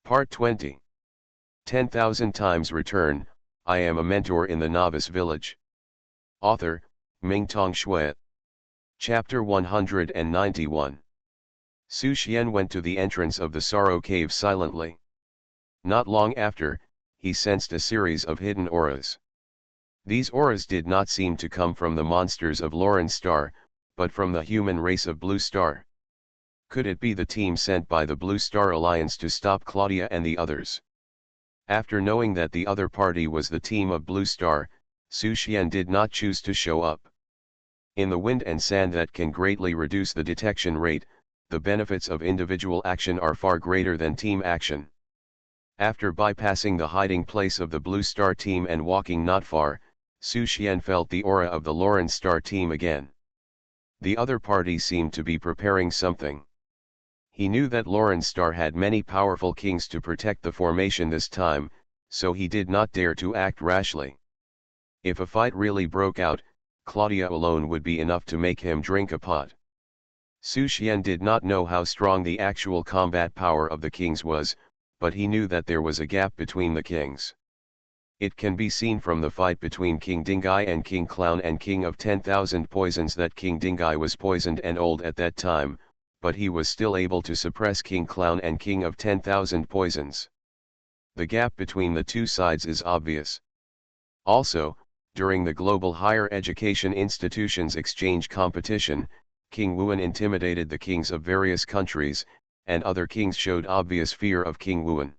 Part 20. 10,000 times return, I am a mentor in the Novice Village. Author, Mingtong Shui. Chapter 191. Su Xian went to the entrance of the Sorrow Cave silently. Not long after, he sensed a series of hidden auras. These auras did not seem to come from the monsters of Lauren Star, but from the human race of Blue Star. Could it be the team sent by the Blue Star Alliance to stop Claudia and the others? After knowing that the other party was the team of Blue Star, Su Xian did not choose to show up. In the wind and sand that can greatly reduce the detection rate, the benefits of individual action are far greater than team action. After bypassing the hiding place of the Blue Star team and walking not far, Su Xian felt the aura of the Lauren Star team again. The other party seemed to be preparing something. He knew that Lauren Star had many powerful kings to protect the formation this time, so he did not dare to act rashly. If a fight really broke out, Claudia alone would be enough to make him drink a pot. Su Xian did not know how strong the actual combat power of the kings was, but he knew that there was a gap between the kings. It can be seen from the fight between King Dingai and King Clown and King of 10,000 Poisons that King Dingai was poisoned and old at that time, but he was still able to suppress King Clown and King of 10,000 Poisons. The gap between the two sides is obvious. Also, during the Global Higher Education Institutions Exchange competition, King Wuan intimidated the kings of various countries, and other kings showed obvious fear of King Wuan.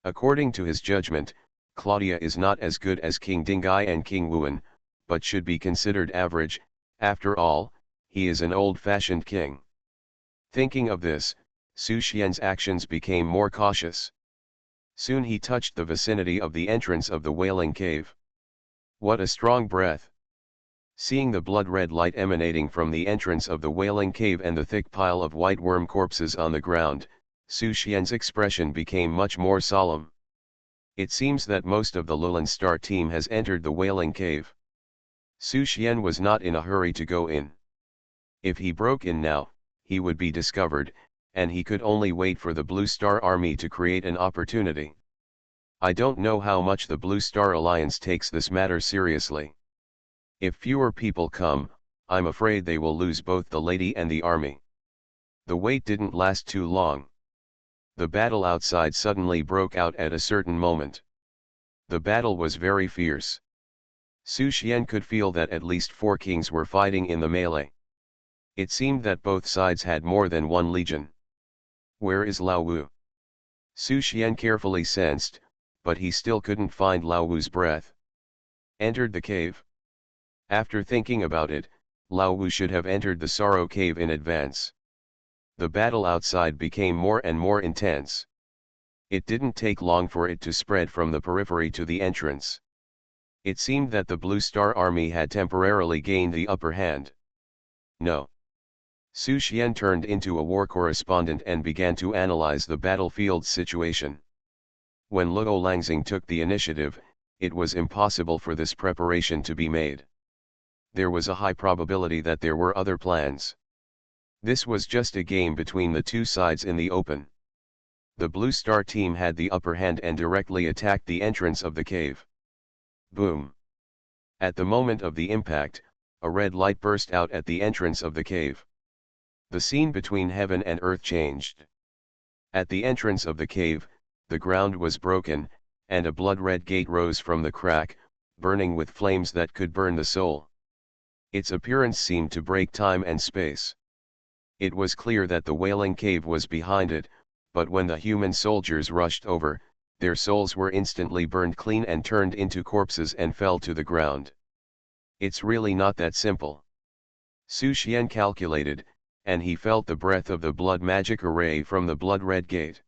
According to his judgment, Claudia is not as good as King Dingai and King Wuan, but should be considered average. After all, he is an old-fashioned king. Thinking of this, Su Xian's actions became more cautious. Soon he touched the vicinity of the entrance of the Wailing Cave. What a strong breath! Seeing the blood-red light emanating from the entrance of the Wailing Cave and the thick pile of white worm corpses on the ground, Su Xian's expression became much more solemn. It seems that most of the Lauren Star team has entered the Wailing Cave. Su Xian was not in a hurry to go in. If he broke in now, he would be discovered, and he could only wait for the Blue Star Army to create an opportunity. I don't know how much the Blue Star Alliance takes this matter seriously. If fewer people come, I'm afraid they will lose both the lady and the army. The wait didn't last too long. The battle outside suddenly broke out at a certain moment. The battle was very fierce. Su Xian could feel that at least 4 kings were fighting in the melee. It seemed that both sides had more than one legion. Where is Lao Wu? Su Xian carefully sensed, but he still couldn't find Lao Wu's breath. Entered the cave? After thinking about it, Lao Wu should have entered the Sorrow Cave in advance. The battle outside became more and more intense. It didn't take long for it to spread from the periphery to the entrance. It seemed that the Blue Star Army had temporarily gained the upper hand. No. Su Xian turned into a war correspondent and began to analyze the battlefield's situation. When Luo Langxing took the initiative, it was impossible for this preparation to be made. There was a high probability that there were other plans. This was just a game between the two sides in the open. The Blue Star team had the upper hand and directly attacked the entrance of the cave. Boom! At the moment of the impact, a red light burst out at the entrance of the cave. The scene between heaven and earth changed. At the entrance of the cave, the ground was broken, and a blood-red gate rose from the crack, burning with flames that could burn the soul. Its appearance seemed to break time and space. It was clear that the Wailing Cave was behind it, but when the human soldiers rushed over, their souls were instantly burned clean and turned into corpses and fell to the ground. It's really not that simple. Su Xian calculated, and he felt the breath of the blood magic array from the blood-red gate.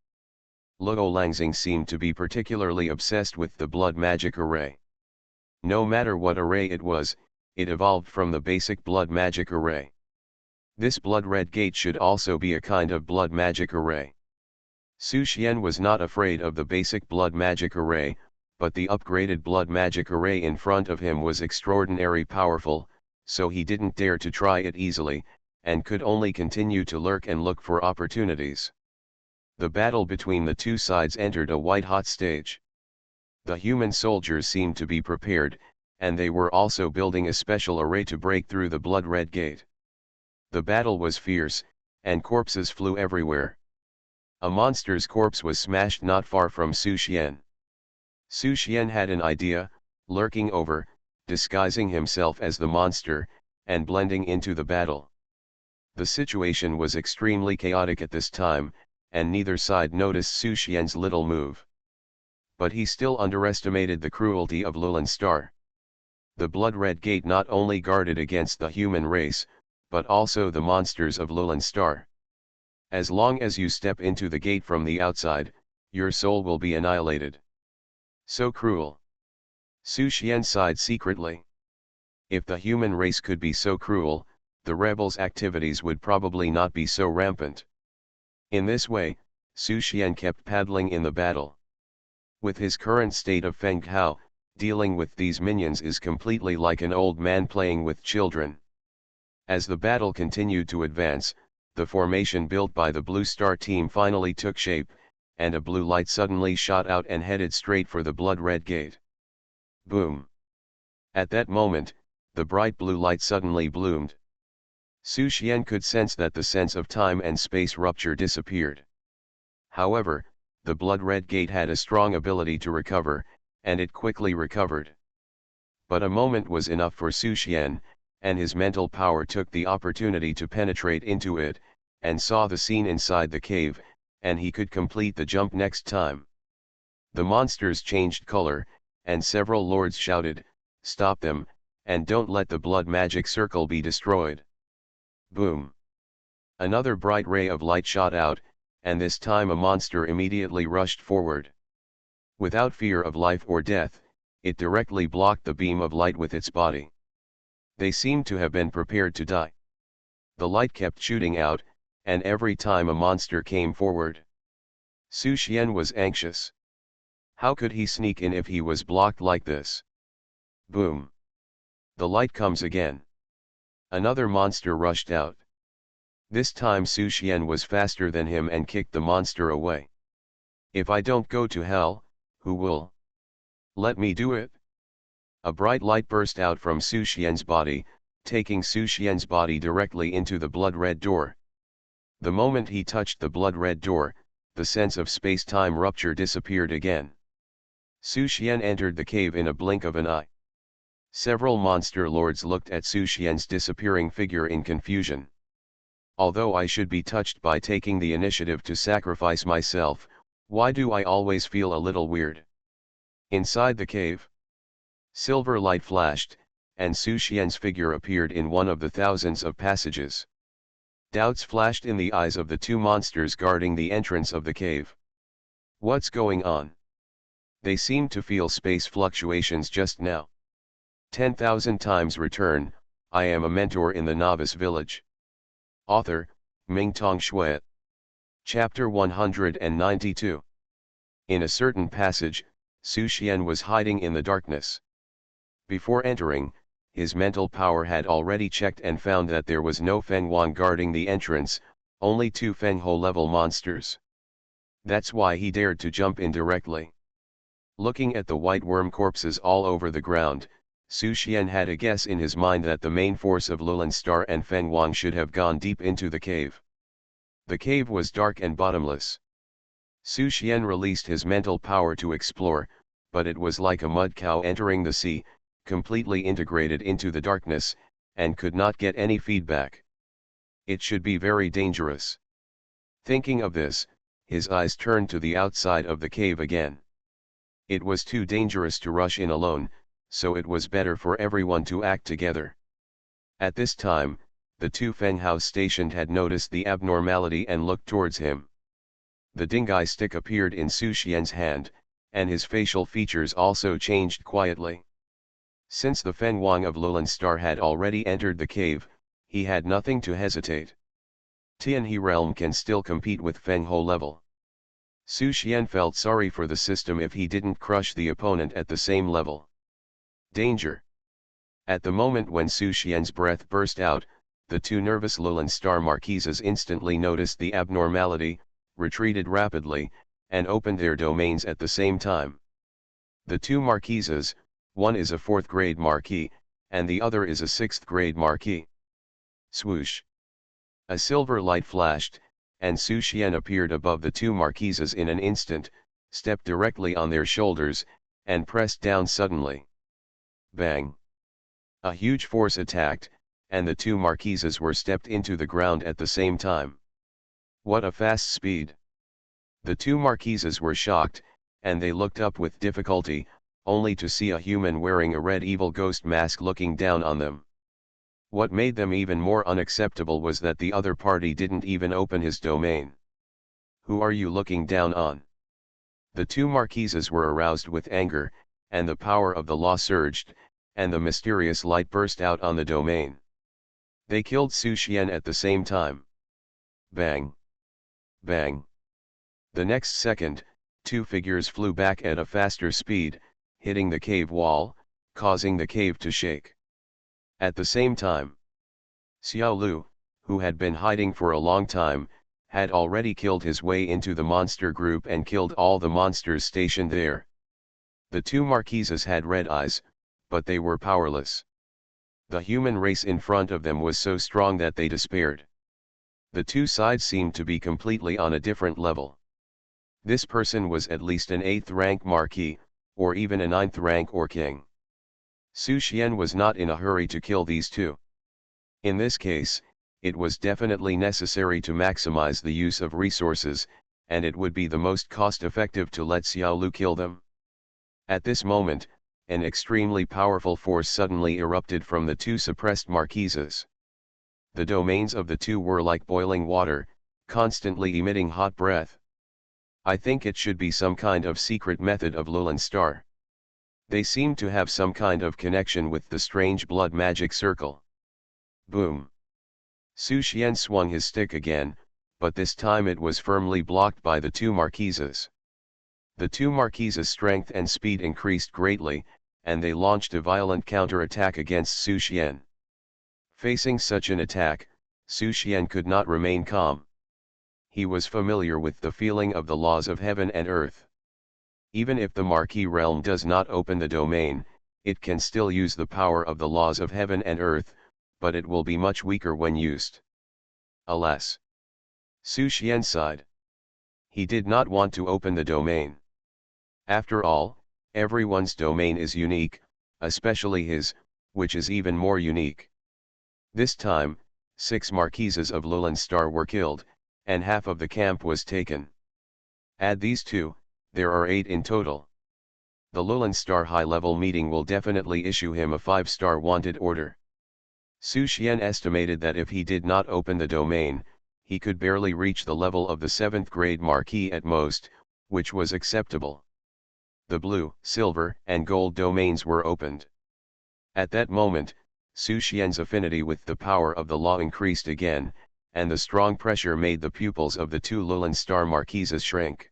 Luo Langxing seemed to be particularly obsessed with the blood magic array. No matter what array it was, it evolved from the basic blood magic array. This blood-red gate should also be a kind of blood magic array. Su Xian was not afraid of the basic blood magic array, but the upgraded blood magic array in front of him was extraordinarily powerful, so he didn't dare to try it easily, and could only continue to lurk and look for opportunities. The battle between the two sides entered a white-hot stage. The human soldiers seemed to be prepared, and they were also building a special array to break through the blood-red gate. The battle was fierce, and corpses flew everywhere. A monster's corpse was smashed not far from Su Xian. Su Xian had an idea, lurking over, disguising himself as the monster, and blending into the battle. The situation was extremely chaotic at this time, and neither side noticed Su Xian's little move. But he still underestimated the cruelty of Lulan Star. The blood-red gate not only guarded against the human race, but also the monsters of Lulan Star. As long as you step into the gate from the outside, your soul will be annihilated. So cruel. Su Xian sighed secretly. If the human race could be so cruel, the rebels' activities would probably not be so rampant. In this way, Su Xian kept paddling in the battle. With his current state of Feng Hao, dealing with these minions is completely like an old man playing with children. As the battle continued to advance, the formation built by the Blue Star team finally took shape, and a blue light suddenly shot out and headed straight for the blood-red gate. Boom! At that moment, the bright blue light suddenly bloomed. Su Xian could sense that the sense of time and space rupture disappeared. However, the blood-red gate had a strong ability to recover, and it quickly recovered. But a moment was enough for Su Xian, and his mental power took the opportunity to penetrate into it, and saw the scene inside the cave, and he could complete the jump next time. The monsters changed color, and several lords shouted, "Stop them, and don't let the blood magic circle be destroyed." Boom! Another bright ray of light shot out, and this time a monster immediately rushed forward. Without fear of life or death, it directly blocked the beam of light with its body. They seemed to have been prepared to die. The light kept shooting out, and every time a monster came forward, Su Xian was anxious. How could he sneak in if he was blocked like this? Boom! The light comes again. Another monster rushed out. This time Su Xian was faster than him and kicked the monster away. "If I don't go to hell, who will? Let me do it." A bright light burst out from Su Xian's body, taking Su Xian's body directly into the blood-red door. The moment he touched the blood-red door, the sense of space-time rupture disappeared again. Su Xian entered the cave in a blink of an eye. Several monster lords looked at Su Xian's disappearing figure in confusion. "Although I should be touched by taking the initiative to sacrifice myself, why do I always feel a little weird?" Inside the cave, silver light flashed, and Su Xian's figure appeared in one of the thousands of passages. Doubts flashed in the eyes of the two monsters guarding the entrance of the cave. What's going on? They seemed to feel space fluctuations just now. 10,000 times return. I am a mentor in the Novice Village. Author, Mingtong Shui. Chapter 192. In a certain passage, Su Xian was hiding in the darkness. Before entering, his mental power had already checked and found that there was no Feng Wang guarding the entrance, only two Feng Ho level monsters. That's why he dared to jump in directly. Looking at the white worm corpses all over the ground, Su Xian had a guess in his mind that the main force of Lulan Star and Feng Wang should have gone deep into the cave. The cave was dark and bottomless. Su Xian released his mental power to explore, but it was like a mud cow entering the sea, completely integrated into the darkness, and could not get any feedback. It should be very dangerous. Thinking of this, his eyes turned to the outside of the cave again. It was too dangerous to rush in alone, so it was better for everyone to act together. At this time, the two Feng Hao stationed had noticed the abnormality and looked towards him. The Dingai stick appeared in Su Xian's hand, and his facial features also changed quietly. Since the Feng Wang of Lulan Star had already entered the cave, he had nothing to hesitate. Tianhe realm can still compete with Feng Ho level. Su Xian felt sorry for the system if he didn't crush the opponent at the same level. Danger! At the moment when Su Xian's breath burst out, the two nervous Lulan Star marquises instantly noticed the abnormality, retreated rapidly, and opened their domains at the same time. The two marquises, one is a 4th grade marquis, and the other is a 6th grade marquis. Swoosh! A silver light flashed, and Su Xian appeared above the two marquises in an instant, stepped directly on their shoulders, and pressed down suddenly. Bang! A huge force attacked, and the two marquises were stepped into the ground at the same time. What a fast speed! The two marquises were shocked, and they looked up with difficulty, only to see a human wearing a red evil ghost mask looking down on them. What made them even more unacceptable was that the other party didn't even open his domain. Who are you looking down on? The two marquises were aroused with anger, and the power of the law surged, and the mysterious light burst out on the domain. They killed Su Xian at the same time. Bang! Bang! The next second, two figures flew back at a faster speed, hitting the cave wall, causing the cave to shake. At the same time, Xiao Lu, who had been hiding for a long time, had already killed his way into the monster group and killed all the monsters stationed there. The two marquises had red eyes, but they were powerless. The human race in front of them was so strong that they despaired. The two sides seemed to be completely on a different level. This person was at least an 8th rank marquis, or even a 9th rank or king. Su Xian was not in a hurry to kill these two. In this case, it was definitely necessary to maximize the use of resources, and it would be the most cost-effective to let Xiao Lu kill them. At this moment, an extremely powerful force suddenly erupted from the two suppressed marquises. The domains of the two were like boiling water, constantly emitting hot breath. I think it should be some kind of secret method of Lulan Star. They seem to have some kind of connection with the strange blood magic circle. Boom! Su Xian swung his stick again, but this time it was firmly blocked by the two marquises. The two marquises' strength and speed increased greatly, and they launched a violent counter-attack against Su Xian. Facing such an attack, Su Xian could not remain calm. He was familiar with the feeling of the laws of heaven and earth. Even if the Marquis realm does not open the domain, it can still use the power of the laws of heaven and earth, but it will be much weaker when used. Alas! Su Xian sighed. He did not want to open the domain. After all, everyone's domain is unique, especially his, which is even more unique. This time, 6 marquises of Lulan Star were killed, and half of the camp was taken. Add these two, there are 8 in total. The Lulan Star high-level meeting will definitely issue him a 5-star wanted order. Su Xian estimated that if he did not open the domain, he could barely reach the level of the 7th grade marquis at most, which was acceptable. The blue, silver, and gold domains were opened. At that moment, Su Xian's affinity with the power of the law increased again, and the strong pressure made the pupils of the two Lulan Star marquises shrink.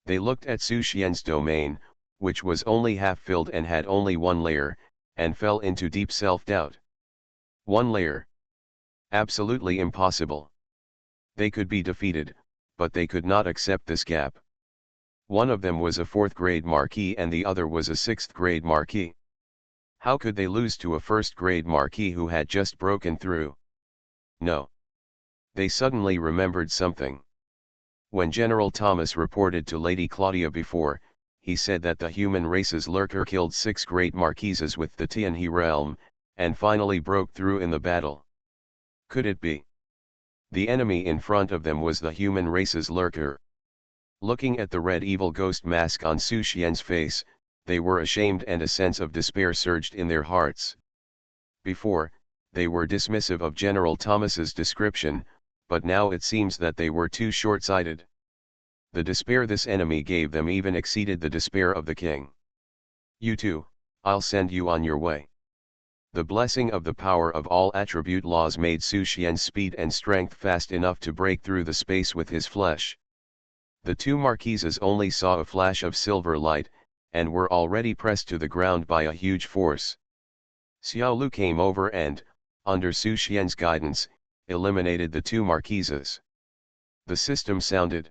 They looked at Su Xian's domain, which was only half filled and had only 1 layer, and fell into deep self-doubt. 1 layer. Absolutely impossible. They could be defeated, but they could not accept this gap. One of them was a 4th grade marquis and the other was a 6th grade marquis. How could they lose to a 1st grade marquis who had just broken through? No. They suddenly remembered something. When General Thomas reported to Lady Claudia before, he said that the human race's lurker killed 6 great marquises with the Tianhe realm, and finally broke through in the battle. Could it be? The enemy in front of them was the human race's lurker. Looking at the red evil ghost mask on Su Xian's face, they were ashamed and a sense of despair surged in their hearts. Before, they were dismissive of General Thomas's description, but now it seems that they were too short-sighted. The despair this enemy gave them even exceeded the despair of the king. You too, I'll send you on your way. The blessing of the power of all attribute laws made Su Xian's speed and strength fast enough to break through the space with his flesh. The two marquises only saw a flash of silver light, and were already pressed to the ground by a huge force. Xiao Lu came over and, under Su Xian's guidance, eliminated the two marquises. The system sounded.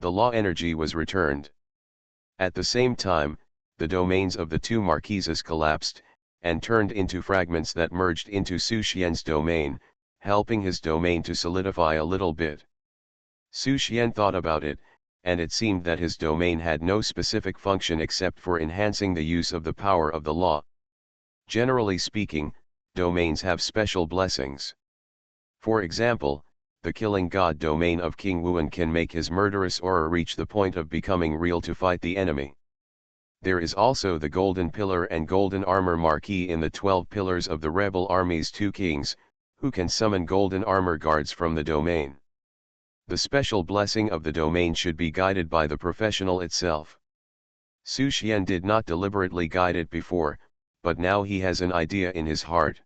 The law energy was returned. At the same time, the domains of the two marquises collapsed, and turned into fragments that merged into Su Xian's domain, helping his domain to solidify a little bit. Su Xian thought about it, and it seemed that his domain had no specific function except for enhancing the use of the power of the law. Generally speaking, domains have special blessings. For example, the killing god domain of King Wuan can make his murderous aura reach the point of becoming real to fight the enemy. There is also the golden pillar and golden armor marquee in the 12 pillars of the rebel army's two kings, who can summon golden armor guards from the domain. The special blessing of the domain should be guided by the professional itself. Su Xian did not deliberately guide it before, but now he has an idea in his heart.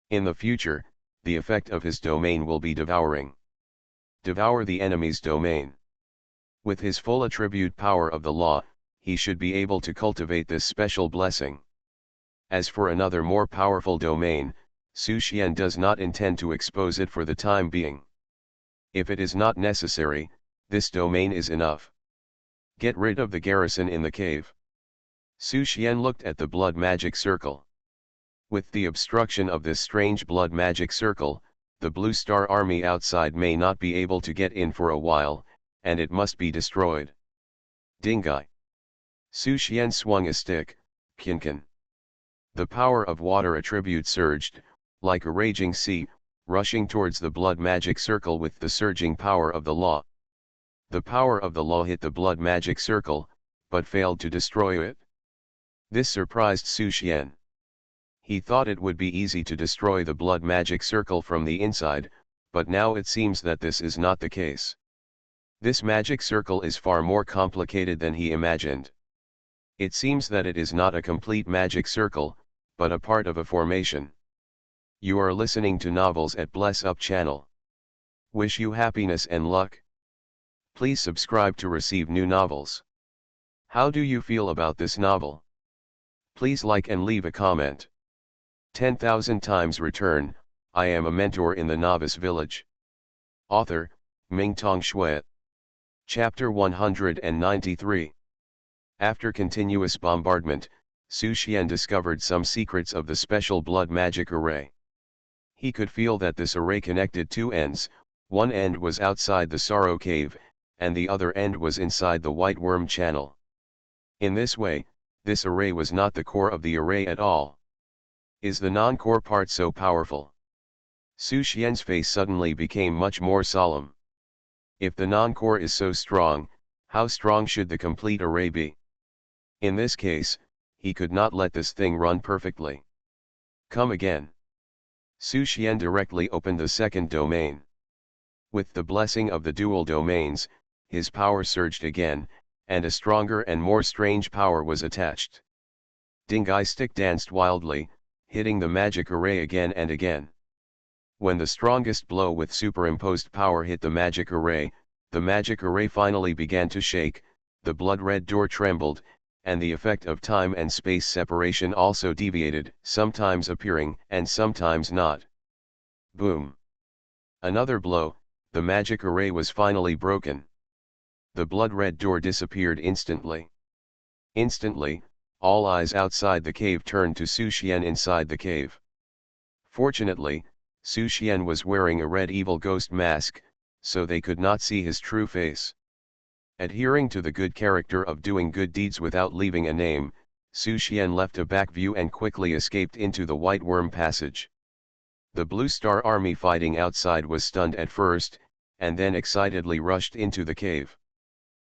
In the future, the effect of his domain will be devouring. Devour the enemy's domain. With his full attribute power of the law, he should be able to cultivate this special blessing. As for another more powerful domain, Su Xian does not intend to expose it for the time being. If it is not necessary, this domain is enough. Get rid of the garrison in the cave. Su Xian looked at the blood magic circle. With the obstruction of this strange blood magic circle, the Blue Star army outside may not be able to get in for a while, and it must be destroyed. Dingai. Su Xian swung a stick, Kinkan. The power of water attribute surged, like a raging sea, rushing towards the blood magic circle with the surging power of the law. The power of the law hit the blood magic circle, but failed to destroy it. This surprised Su Xian. He thought it would be easy to destroy the blood magic circle from the inside, but now it seems that this is not the case. This magic circle is far more complicated than he imagined. It seems that it is not a complete magic circle, but a part of a formation. You are listening to Novels at Bless Up channel. Wish you happiness and luck. Please subscribe to receive new novels. How do you feel about this novel? Please like and leave a comment. 10,000 times return, I am a mentor in the Novice Village. Author, Mingtong Shui. Chapter 193. After continuous bombardment, Su Xian discovered some secrets of the special blood magic array. He could feel that this array connected two ends, one end was outside the Sorrow Cave, and the other end was inside the White Worm Channel. In this way, this array was not the core of the array at all. Is the non-core part so powerful? Su Xian's face suddenly became much more solemn. If the non-core is so strong, how strong should the complete array be? In this case, he could not let this thing run perfectly. Come again. Su Xian directly opened the second domain. With the blessing of the dual domains, his power surged again, and a stronger and more strange power was attached. Dingai stick danced wildly, hitting the magic array again and again. When the strongest blow with superimposed power hit the magic array finally began to shake, the blood-red door trembled, and the effect of time and space separation also deviated, sometimes appearing and sometimes not. Boom! Another blow, the magic array was finally broken. The blood-red door disappeared instantly. Instantly, all eyes outside the cave turned to Su Xian inside the cave. Fortunately, Su Xian was wearing a red evil ghost mask, so they could not see his true face. Adhering to the good character of doing good deeds without leaving a name, Su Xian left a back view and quickly escaped into the White Worm Passage. The Blue Star army fighting outside was stunned at first, and then excitedly rushed into the cave.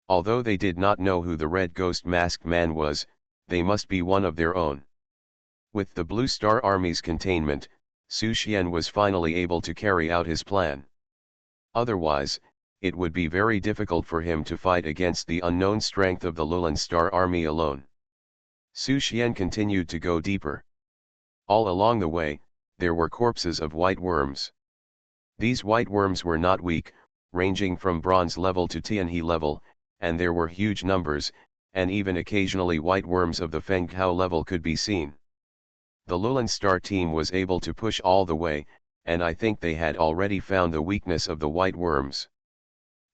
Although they did not know who the red ghost masked man was, they must be one of their own. With the Blue Star army's containment, Su Xian was finally able to carry out his plan. Otherwise, it would be very difficult for him to fight against the unknown strength of the Lulan Star army alone. Su Xian continued to go deeper. All along the way, there were corpses of white worms. These white worms were not weak, ranging from bronze level to Tianhe level, and there were huge numbers, and even occasionally white worms of the Feng Hao level could be seen. The Lulan Star team was able to push all the way, and I think they had already found the weakness of the white worms.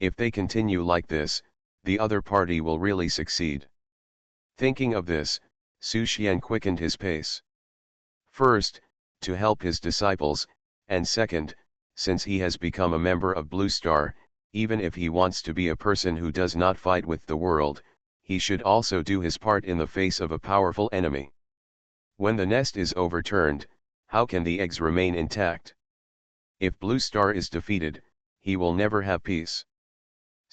If they continue like this, the other party will really succeed. Thinking of this, Su Xian quickened his pace. First, to help his disciples, and second, since he has become a member of Blue Star, even if he wants to be a person who does not fight with the world, he should also do his part in the face of a powerful enemy. When the nest is overturned, how can the eggs remain intact? If Blue Star is defeated, he will never have peace.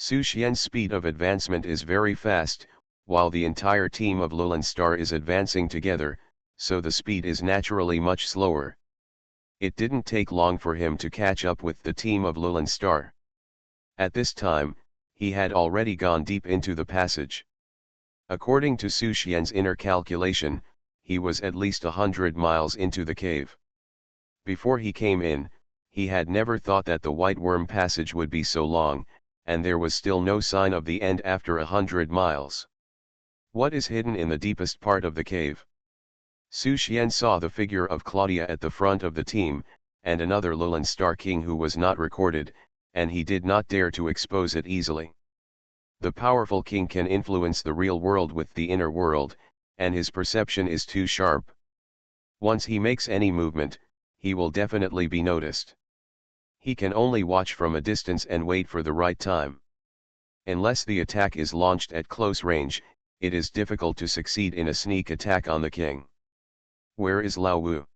Su Xian's speed of advancement is very fast, while the entire team of Lulan Star is advancing together, so the speed is naturally much slower. It didn't take long for him to catch up with the team of Lulan Star. At this time, he had already gone deep into the passage. According to Su Xian's inner calculation, he was at least 100 miles into the cave. Before he came in, he had never thought that the White Worm passage would be so long, and there was still no sign of the end after 100 miles. What is hidden in the deepest part of the cave? Su Xian saw the figure of Claudia at the front of the team, and another Lulan Star King who was not recorded, and he did not dare to expose it easily. The powerful king can influence the real world with the inner world, and his perception is too sharp. Once he makes any movement, he will definitely be noticed. He can only watch from a distance and wait for the right time. Unless the attack is launched at close range, it is difficult to succeed in a sneak attack on the king. Where is Lao Wu?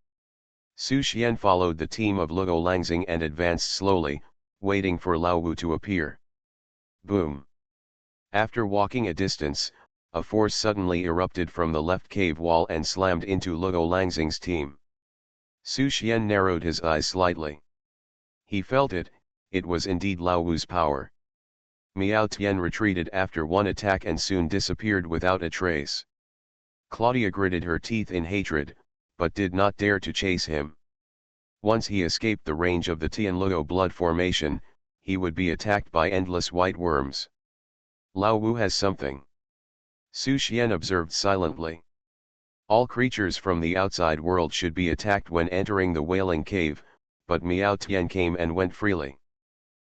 Su Xian followed the team of Luo Langxing and advanced slowly, waiting for Lao Wu to appear. Boom! After walking a distance, a force suddenly erupted from the left cave wall and slammed into Luo Langxing's team. Su Xian narrowed his eyes slightly. He felt it, it was indeed Lao Wu's power. Miao Tian retreated after one attack and soon disappeared without a trace. Claudia gritted her teeth in hatred, but did not dare to chase him. Once he escaped the range of the Tianluo blood formation, he would be attacked by endless white worms. Lao Wu has something. Su Xian observed silently. All creatures from the outside world should be attacked when entering the Wailing Cave, but Miao Tian came and went freely.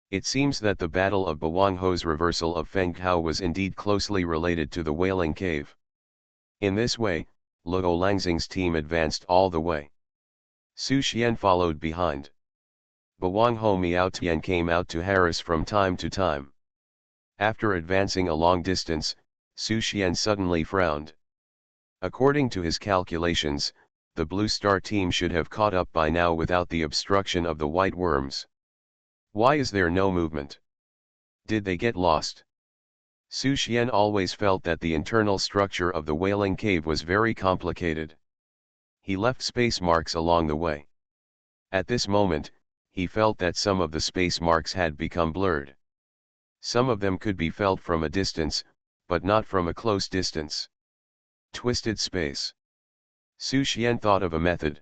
It seems that the Battle of Bawang Ho's reversal of Feng Hao was indeed closely related to the Wailing Cave. In this way, Luo Langxing's team advanced all the way. Su Xian followed behind. Bawang Ho Miao Tian came out to harass from time to time. After advancing a long distance, Su Xian suddenly frowned. According to his calculations, the Blue Star team should have caught up by now without the obstruction of the white worms. Why is there no movement? Did they get lost? Su Xian always felt that the internal structure of the Wailing Cave was very complicated. He left space marks along the way. At this moment, he felt that some of the space marks had become blurred. Some of them could be felt from a distance, but not from a close distance. Twisted space. Su Xian thought of a method.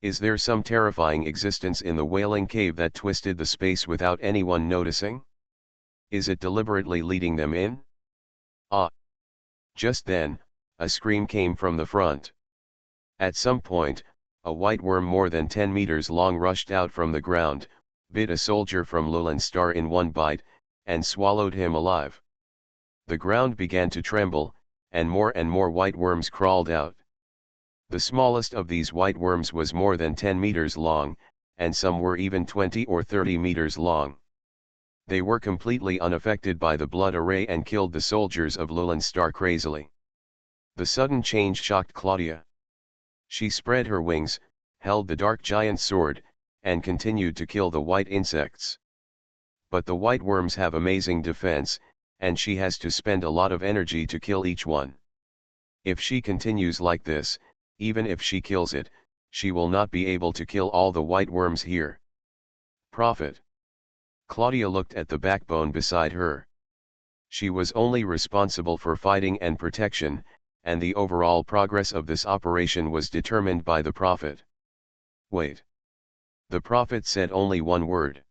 Is there some terrifying existence in the Wailing Cave that twisted the space without anyone noticing? Is it deliberately leading them in? Ah! Just then, a scream came from the front. At some point, a white worm more than 10 meters long rushed out from the ground, bit a soldier from Lulan Star in one bite, and swallowed him alive. The ground began to tremble, and more white worms crawled out. The smallest of these white worms was more than 10 meters long, and some were even 20 or 30 meters long. They were completely unaffected by the blood array and killed the soldiers of Lulan Star crazily. The sudden change shocked Claudia. She spread her wings, held the dark giant sword, and continued to kill the white insects. But the white worms have amazing defense, and she has to spend a lot of energy to kill each one. If she continues like this, even if she kills it, she will not be able to kill all the white worms here. Profit. Claudia looked at the backbone beside her. She was only responsible for fighting and protection, and the overall progress of this operation was determined by the Prophet. Wait. The Prophet said only one word.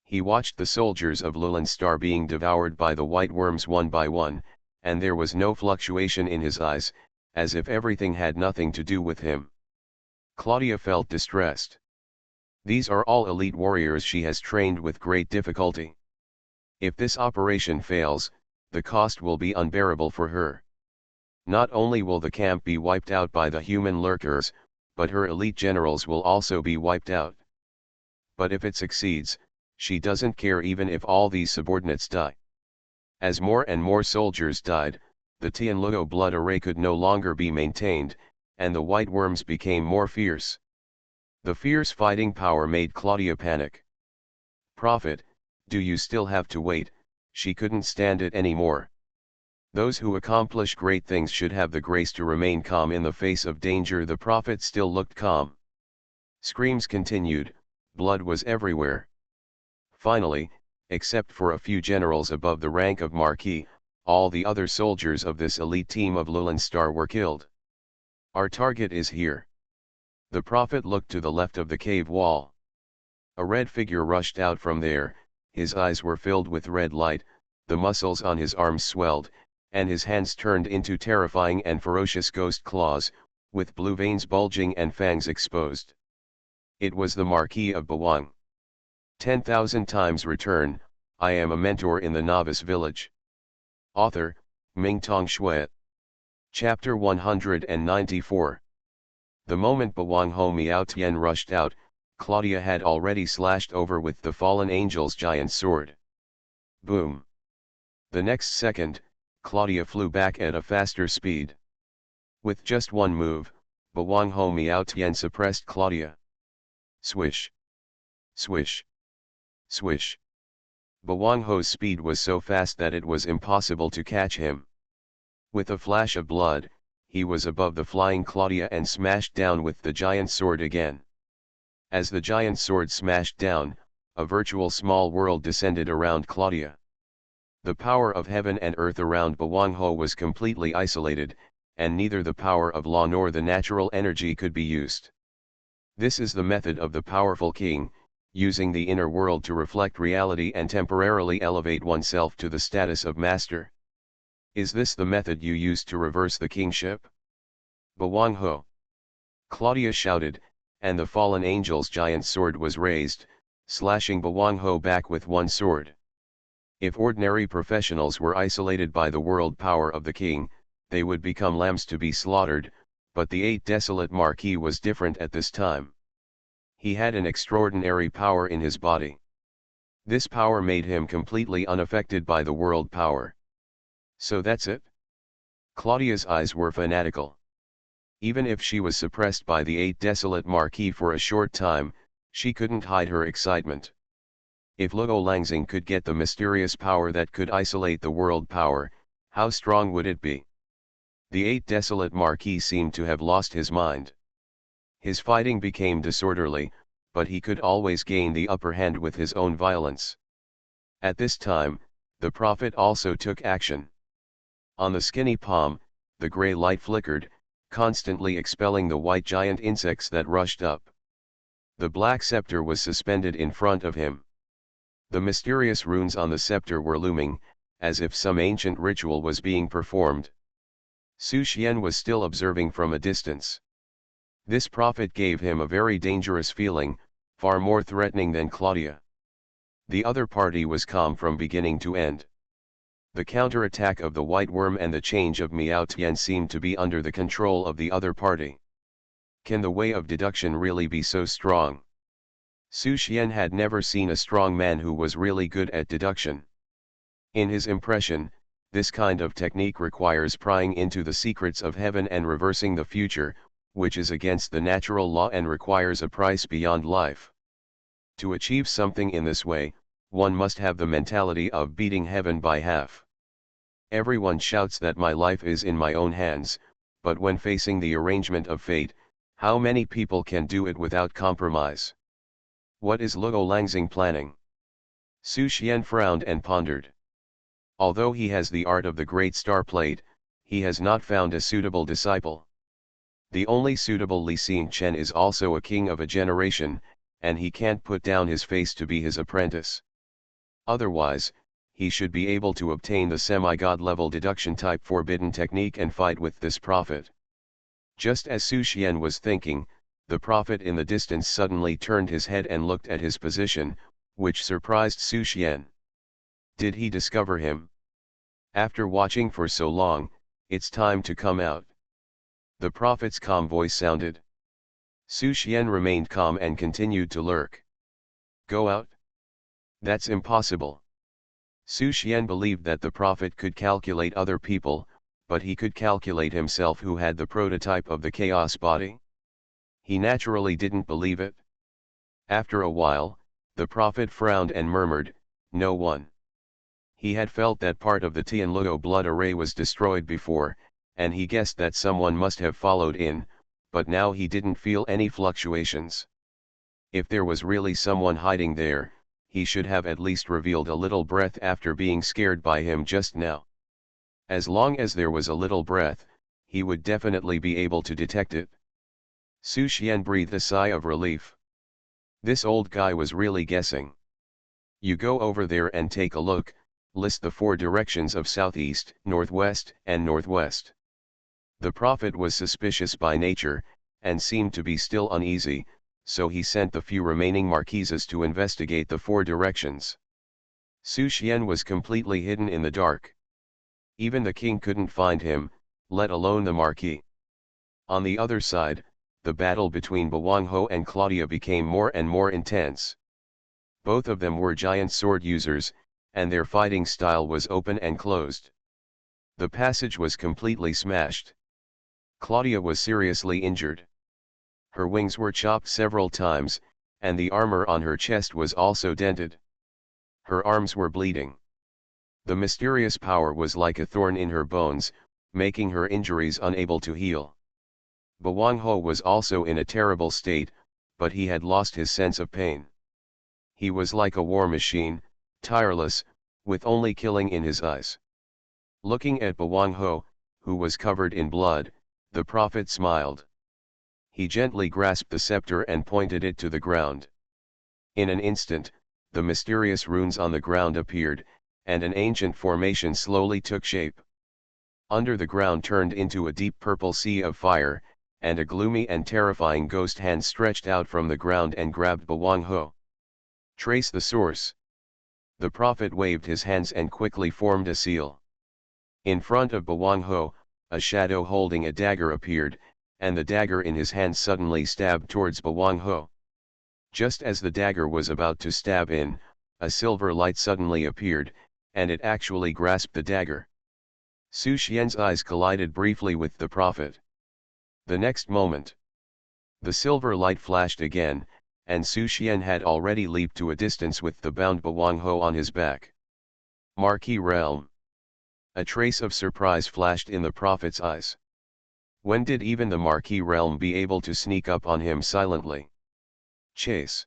He watched the soldiers of Lulan Star being devoured by the white worms one by one, and there was no fluctuation in his eyes, as if everything had nothing to do with him. Claudia felt distressed. These are all elite warriors she has trained with great difficulty. If this operation fails, the cost will be unbearable for her. Not only will the camp be wiped out by the human lurkers, but her elite generals will also be wiped out. But if it succeeds, she doesn't care even if all these subordinates die. As more and more soldiers died, the Tianluo blood array could no longer be maintained, and the white worms became more fierce. The fierce fighting power made Claudia panic. Prophet, do you still have to wait? She couldn't stand it anymore. Those who accomplish great things should have the grace to remain calm in the face of danger. The prophet still looked calm. Screams continued, blood was everywhere. Finally, except for a few generals above the rank of Marquis, all the other soldiers of this elite team of Lulin Star were killed. Our target is here. The prophet looked to the left of the cave wall. A red figure rushed out from there, his eyes were filled with red light, the muscles on his arms swelled, and his hands turned into terrifying and ferocious ghost claws, with blue veins bulging and fangs exposed. It was the Marquis of Bawang. 10,000 times return, I am a mentor in the Novice Village. Author, Mingtong Shui. Chapter 194. The moment Bawang Ho Miao Tian rushed out, Claudia had already slashed over with the fallen angel's giant sword. Boom! The next second, Claudia flew back at a faster speed. With just one move, Bawang Ho Miao Tian suppressed Claudia. Swish! Swish! Swish! Bawang Ho's speed was so fast that it was impossible to catch him. With a flash of blood, he was above the flying Claudia and smashed down with the giant sword again. As the giant sword smashed down, a virtual small world descended around Claudia. The power of heaven and earth around Bawang Ho was completely isolated, and neither the power of law nor the natural energy could be used. This is the method of the powerful king, using the inner world to reflect reality and temporarily elevate oneself to the status of master. Is this the method you used to reverse the kingship? Bawang Ho! Claudia shouted, and the fallen angel's giant sword was raised, slashing Bawang Ho back with one sword. If ordinary professionals were isolated by the world power of the king, they would become lambs to be slaughtered, but the 8 desolate Marquis was different at this time. He had an extraordinary power in his body. This power made him completely unaffected by the world power. So that's it? Claudia's eyes were fanatical. Even if she was suppressed by the 8 desolate Marquis for a short time, she couldn't hide her excitement. If Luo Langxing could get the mysterious power that could isolate the world power, how strong would it be? The 8 desolate Marquis seemed to have lost his mind. His fighting became disorderly, but he could always gain the upper hand with his own violence. At this time, the prophet also took action. On the skinny palm, the grey light flickered, constantly expelling the white giant insects that rushed up. The black scepter was suspended in front of him. The mysterious runes on the scepter were looming, as if some ancient ritual was being performed. Su Xian was still observing from a distance. This prophet gave him a very dangerous feeling, far more threatening than Claudia. The other party was calm from beginning to end. The counterattack of the white worm and the change of Miao Tian seemed to be under the control of the other party. Can the way of deduction really be so strong? Su Xian had never seen a strong man who was really good at deduction. In his impression, this kind of technique requires prying into the secrets of heaven and reversing the future, which is against the natural law and requires a price beyond life. To achieve something in this way, one must have the mentality of beating heaven by half. Everyone shouts that my life is in my own hands, but when facing the arrangement of fate, how many people can do it without compromise? What is Luo Langxing planning? Su Xian frowned and pondered. Although he has the art of the great star plate, he has not found a suitable disciple. The only suitable Li Xingchen is also a king of a generation, and he can't put down his face to be his apprentice. Otherwise, he should be able to obtain the semi-god level deduction type forbidden technique and fight with this prophet. Just as Su Xian was thinking, the prophet in the distance suddenly turned his head and looked at his position, which surprised Su Xian. Did he discover him? After watching for so long, it's time to come out. The prophet's calm voice sounded. Su Xian remained calm and continued to lurk. Go out? That's impossible. Su Xian believed that the prophet could calculate other people, but he could calculate himself, who had the prototype of the chaos body. He naturally didn't believe it. After a while, the prophet frowned and murmured, "No one." He had felt that part of the Tianluo blood array was destroyed before, and he guessed that someone must have followed in, but now he didn't feel any fluctuations. If there was really someone hiding there, he should have at least revealed a little breath after being scared by him just now. As long as there was a little breath, he would definitely be able to detect it. Su Xian breathed a sigh of relief. This old guy was really guessing. You go over there and take a look, list the 4 directions of southeast, northwest, and northwest. The prophet was suspicious by nature, and seemed to be still uneasy, so he sent the few remaining marquises to investigate the 4 directions. Su Xian was completely hidden in the dark. Even the king couldn't find him, let alone the marquis. On the other side, the battle between Baguangho and Claudia became more and more intense. Both of them were giant sword users, and their fighting style was open and closed. The passage was completely smashed. Claudia was seriously injured. Her wings were chopped several times, and the armor on her chest was also dented. Her arms were bleeding. The mysterious power was like a thorn in her bones, making her injuries unable to heal. Baguangho was also in a terrible state, but he had lost his sense of pain. He was like a war machine, tireless, with only killing in his eyes. Looking at Baguangho, who was covered in blood, the prophet smiled. He gently grasped the scepter and pointed it to the ground. In an instant, the mysterious runes on the ground appeared, and an ancient formation slowly took shape. Under the ground turned into a deep purple sea of fire, and a gloomy and terrifying ghost hand stretched out from the ground and grabbed Baguangho. Trace the source. The prophet waved his hands and quickly formed a seal. In front of Baguangho, a shadow holding a dagger appeared, and the dagger in his hand suddenly stabbed towards Baguangho. Just as the dagger was about to stab in, a silver light suddenly appeared, and it actually grasped the dagger. Su Xian's eyes collided briefly with the prophet. The next moment, the silver light flashed again, and Su Xian had already leaped to a distance with the bound Baguangho on his back. Marquis realm. A trace of surprise flashed in the prophet's eyes. When did even the Marquis realm be able to sneak up on him silently? Chase.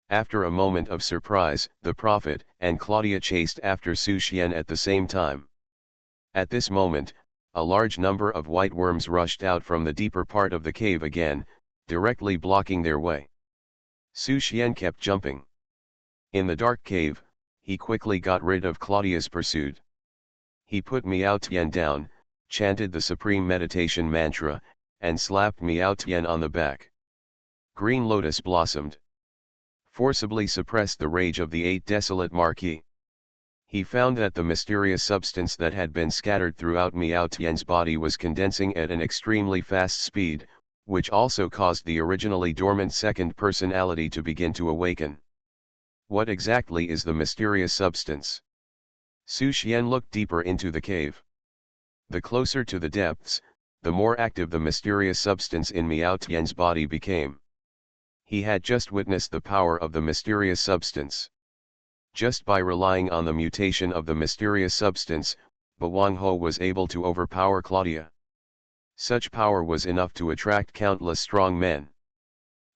After a moment of surprise, the prophet and Claudia chased after Su Xian at the same time. At this moment, a large number of white worms rushed out from the deeper part of the cave again, directly blocking their way. Su Xian kept jumping. In the dark cave, he quickly got rid of Claudia's pursuit. He put Miao Tian down, chanted the supreme meditation mantra, and slapped Miao Tian on the back. Green Lotus blossomed. Forcibly suppressed the rage of the 8 desolate marquis. He found that the mysterious substance that had been scattered throughout Miao Tian's body was condensing at an extremely fast speed, which also caused the originally dormant second personality to begin to awaken. What exactly is the mysterious substance? Su Xian looked deeper into the cave. The closer to the depths, the more active the mysterious substance in Miao Tian's body became. He had just witnessed the power of the mysterious substance. Just by relying on the mutation of the mysterious substance, Baguangho was able to overpower Claudia. Such power was enough to attract countless strong men.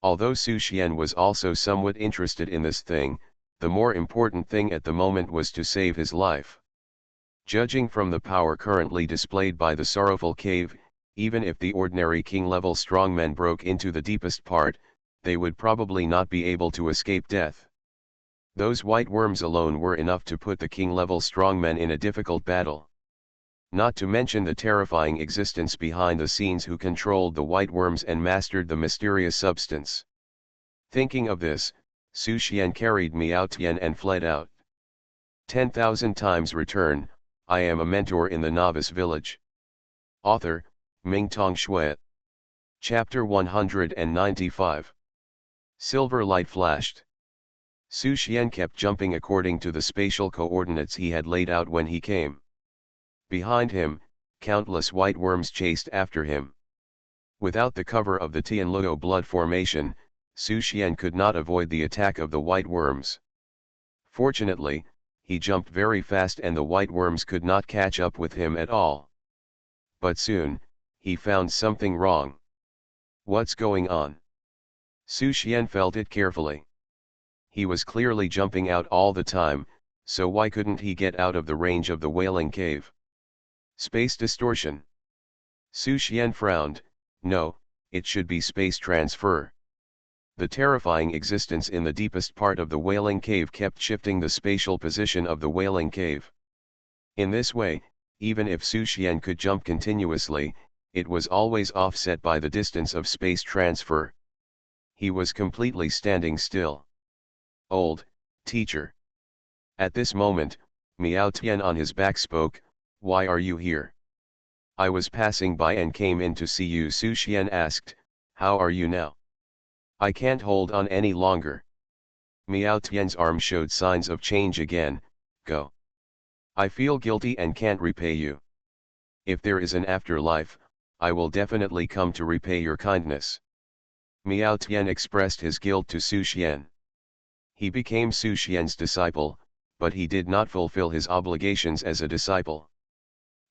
Although Su Xian was also somewhat interested in this thing, the more important thing at the moment was to save his life. Judging from the power currently displayed by the sorrowful cave, even if the ordinary king-level strongmen broke into the deepest part, they would probably not be able to escape death. Those white worms alone were enough to put the king-level strongmen in a difficult battle. Not to mention the terrifying existence behind the scenes who controlled the white worms and mastered the mysterious substance. Thinking of this, Su Xian carried Miao Tian and fled out. 10,000 times return, I am a mentor in the Novice Village. Author, Mingtong Shui. Chapter 195. Silver light flashed. Su Xian kept jumping according to the spatial coordinates he had laid out when he came. Behind him, countless white worms chased after him. Without the cover of the Tianluo blood formation, Su Xian could not avoid the attack of the white worms. Fortunately, he jumped very fast and the white worms could not catch up with him at all. But soon, he found something wrong. What's going on? Su Xian felt it carefully. He was clearly jumping out all the time, so why couldn't he get out of the range of the wailing cave? Space distortion. Su Xian frowned. No, it should be space transfer. The terrifying existence in the deepest part of the wailing cave kept shifting the spatial position of the wailing cave. In this way, even if Su Xian could jump continuously, it was always offset by the distance of space transfer. He was completely standing still. Old teacher. At this moment, Miao Tian on his back spoke, "Why are you here?" "I was passing by and came in to see you." Su Xian asked, "How are you now?" "I can't hold on any longer." Miao Tian's arm showed signs of change again. "Go. I feel guilty and can't repay you. If there is an afterlife, I will definitely come to repay your kindness." Miao Tian expressed his guilt to Su Xian. He became Su Xian's disciple, but he did not fulfill his obligations as a disciple.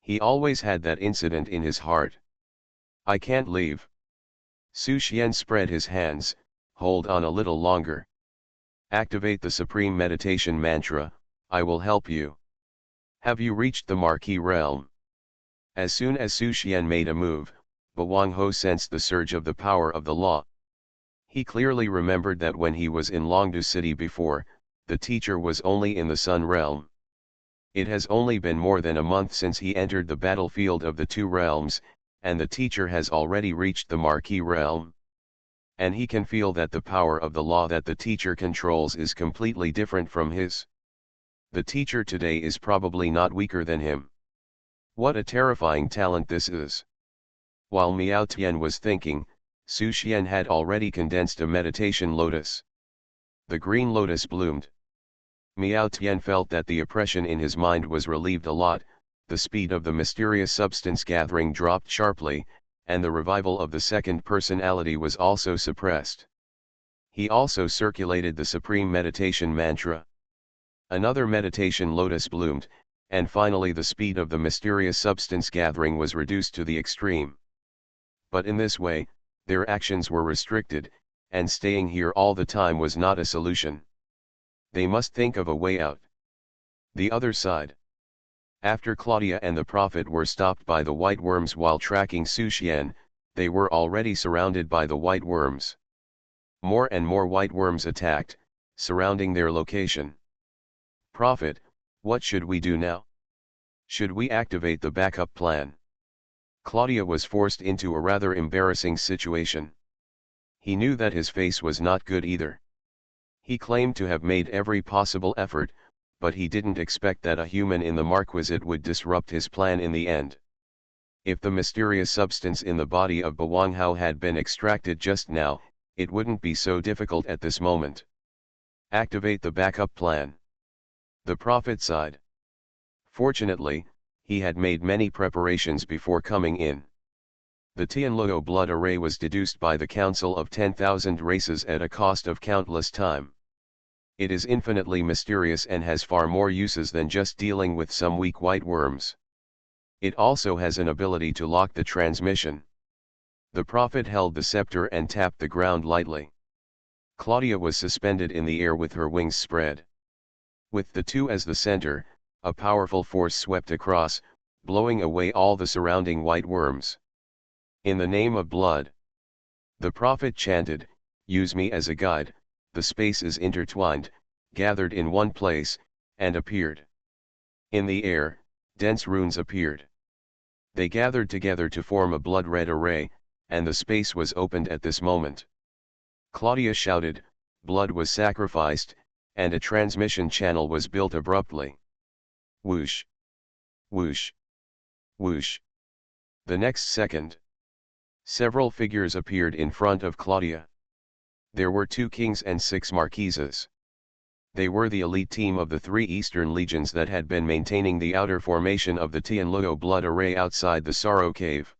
He always had that incident in his heart. "I can't leave." Su Xian spread his hands. "Hold on a little longer. Activate the Supreme Meditation Mantra, I will help you." "Have you reached the Marquee realm?" As soon as Su Xian made a move, Wang Ho sensed the surge of the power of the law. He clearly remembered that when he was in Longdu City before, the teacher was only in the Sun realm. It has only been more than a month since he entered the battlefield of the two realms, and the teacher has already reached the Marquee realm. And he can feel that the power of the law that the teacher controls is completely different from his. The teacher today is probably not weaker than him. What a terrifying talent this is. While Miao Tian was thinking, Su Xian had already condensed a meditation lotus. The green lotus bloomed. Miao Tian felt that the oppression in his mind was relieved a lot, the speed of the mysterious substance gathering dropped sharply, and the revival of the second personality was also suppressed. He also circulated the Supreme Meditation Mantra. Another meditation lotus bloomed, and finally the speed of the mysterious substance gathering was reduced to the extreme. But in this way, their actions were restricted, and staying here all the time was not a solution. They must think of a way out. The other side. After Claudia and the Prophet were stopped by the white worms while tracking Su Xian, they were already surrounded by the white worms. More and more white worms attacked, surrounding their location. "Prophet, what should we do now? Should we activate the backup plan?" Claudia was forced into a rather embarrassing situation. He knew that his face was not good either. He claimed to have made every possible effort, but he didn't expect that a human in the Marquisate would disrupt his plan in the end. If the mysterious substance in the body of Wang Hao had been extracted just now, it wouldn't be so difficult at this moment. Activate the backup plan. The Prophet sighed. Fortunately, he had made many preparations before coming in. The Tianluo blood array was deduced by the Council of 10,000 races at a cost of countless time. It is infinitely mysterious and has far more uses than just dealing with some weak white worms. It also has an ability to lock the transmission. The Prophet held the scepter and tapped the ground lightly. Claudia was suspended in the air with her wings spread. With the two as the center, a powerful force swept across, blowing away all the surrounding white worms. "In the name of blood," the Prophet chanted, "use me as a guide." The spaces intertwined, gathered in one place, and appeared. In the air, dense runes appeared. They gathered together to form a blood-red array, and the space was opened at this moment. Claudia shouted, blood was sacrificed, and a transmission channel was built abruptly. Whoosh. Whoosh. Whoosh. The next second, several figures appeared in front of Claudia. There were 2 kings and 6 marquises. They were the elite team of the 3 Eastern legions that had been maintaining the outer formation of the Tianluo blood array outside the Sorrow Cave.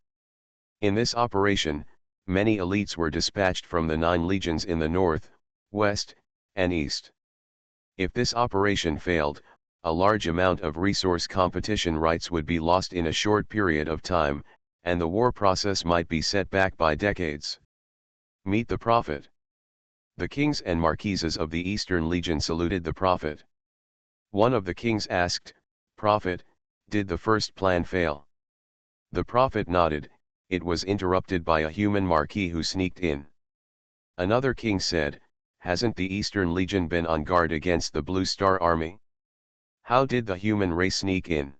In this operation, many elites were dispatched from the 9 legions in the north, west, and east. If this operation failed, a large amount of resource competition rights would be lost in a short period of time, and the war process might be set back by decades. Meet the Prophet. The kings and marquises of the Eastern Legion saluted the Prophet. One of the kings asked, "Prophet, did the first plan fail?" The Prophet nodded. It was interrupted by a human marquis who sneaked in. Another king said, "Hasn't the Eastern Legion been on guard against the Blue Star Army? How did the human race sneak in?"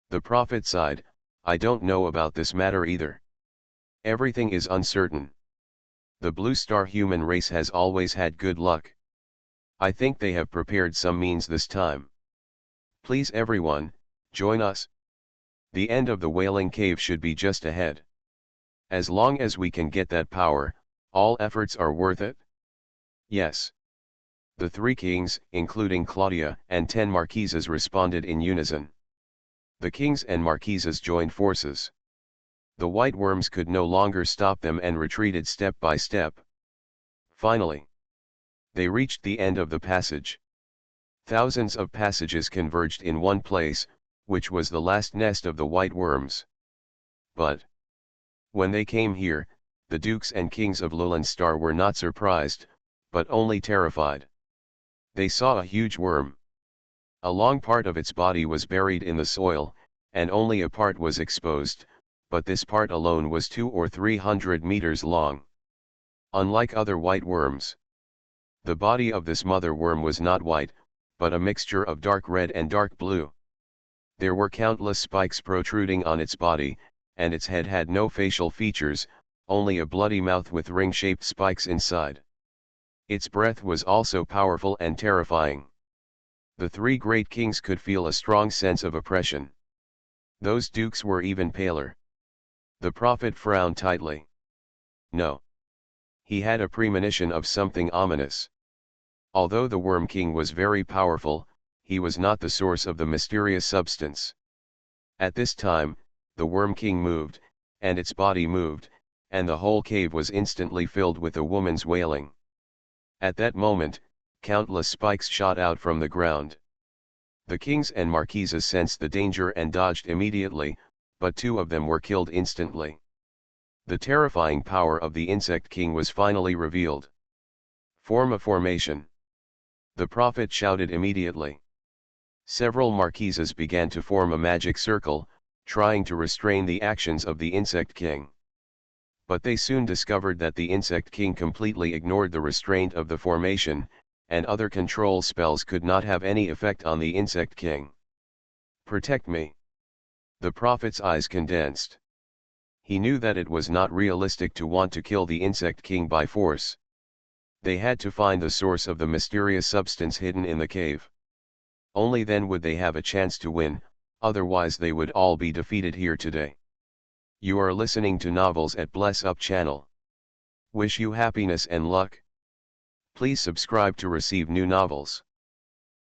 The Prophet sighed, "I don't know about this matter either. Everything is uncertain. The Blue Star human race has always had good luck. I think they have prepared some means this time. Please everyone, join us. The end of the Wailing Cave should be just ahead. As long as we can get that power, all efforts are worth it." "Yes." The 3 kings, including Claudia and 10 marquises, responded in unison. The kings and marquises joined forces. The white worms could no longer stop them and retreated step by step. Finally, they reached the end of the passage. Thousands of passages converged in one place, which was the last nest of the white worms. But when they came here, the dukes and kings of Lowland Star were not surprised, but only terrified. They saw a huge worm. A long part of its body was buried in the soil, and only a part was exposed, but this part alone was 200 or 300 meters long. Unlike other white worms, the body of this mother worm was not white, but a mixture of dark red and dark blue. There were countless spikes protruding on its body, and its head had no facial features, only a bloody mouth with ring-shaped spikes inside. Its breath was also powerful and terrifying. The 3 great kings could feel a strong sense of oppression. Those dukes were even paler. The Prophet frowned tightly. No. He had a premonition of something ominous. Although the Worm King was very powerful, he was not the source of the mysterious substance. At this time, the Worm King moved, and its body moved, and the whole cave was instantly filled with a woman's wailing. At that moment, countless spikes shot out from the ground. The kings and marquises sensed the danger and dodged immediately, but 2 of them were killed instantly. The terrifying power of the Insect King was finally revealed. "Form a formation." The Prophet shouted immediately. Several marquises began to form a magic circle, trying to restrain the actions of the Insect King. But they soon discovered that the Insect King completely ignored the restraint of the formation, and other control spells could not have any effect on the Insect King. "Protect me." The Prophet's eyes condensed. He knew that it was not realistic to want to kill the Insect King by force. They had to find the source of the mysterious substance hidden in the cave. Only then would they have a chance to win, otherwise they would all be defeated here today. You are listening to Novels at Bless Up channel. Wish you happiness and luck. Please subscribe to receive new novels.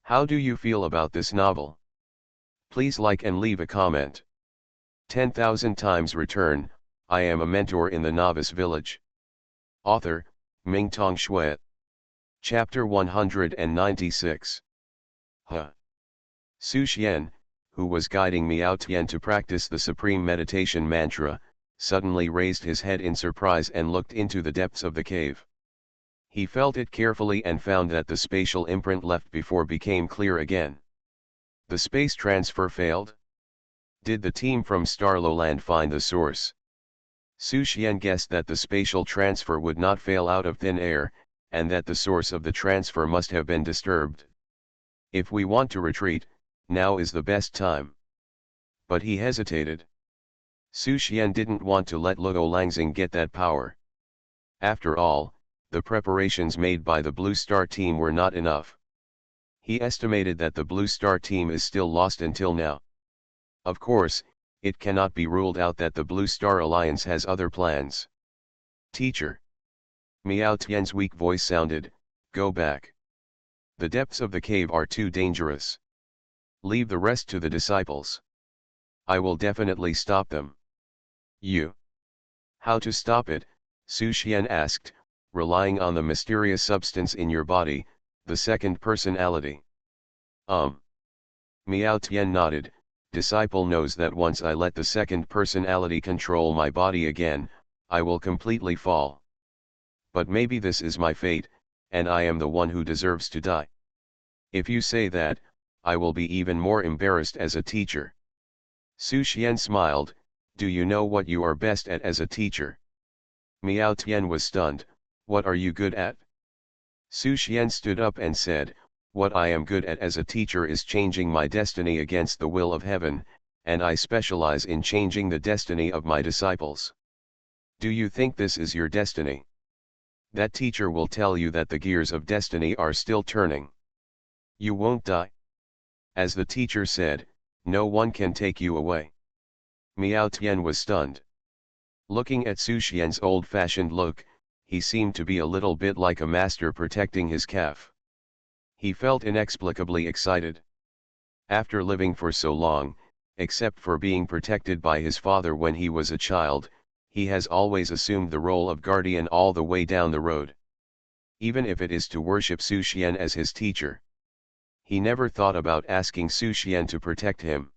How do you feel about this novel? Please like and leave a comment. 10,000 times return. I am a mentor in the Novice Village. Author, Mingtong Shui. Chapter 196. Su Xian, who was guiding Miao Tian to practice the supreme meditation mantra, suddenly raised his head in surprise and looked into the depths of the cave. He felt it carefully and found that the spatial imprint left before became clear again. The space transfer failed? Did the team from Starlowland find the source? Su Xian guessed that the spatial transfer would not fail out of thin air, and that the source of the transfer must have been disturbed. If we want to retreat, now is the best time. But he hesitated. Su Xian didn't want to let Luo Langxing get that power. After all, the preparations made by the Blue Star team were not enough. He estimated that the Blue Star team is still lost until now. Of course, it cannot be ruled out that the Blue Star Alliance has other plans. Teacher. Miao Tian's weak voice sounded, go back. The depths of the cave are too dangerous. Leave the rest to the disciples. I will definitely stop them. You. How to stop it? Su Xian asked, relying on the mysterious substance in your body, the second personality. Miao Tian nodded. Disciple knows that once I let the second personality control my body again, I will completely fall. But maybe this is my fate, and I am the one who deserves to die. If you say that, I will be even more embarrassed as a teacher. Su Xian smiled, do you know what you are best at as a teacher? Miao Tian was stunned, what are you good at? Su Xian stood up and said, what I am good at as a teacher is changing my destiny against the will of heaven, and I specialize in changing the destiny of my disciples. Do you think this is your destiny? That teacher will tell you that the gears of destiny are still turning. You won't die. As the teacher said, no one can take you away. Miao Tian was stunned. Looking at Su Xian's old-fashioned look, he seemed to be a little bit like a master protecting his calf. He felt inexplicably excited. After living for so long, except for being protected by his father when he was a child, he has always assumed the role of guardian all the way down the road. Even if it is to worship Su Xian as his teacher. He never thought about asking Su Xian to protect him.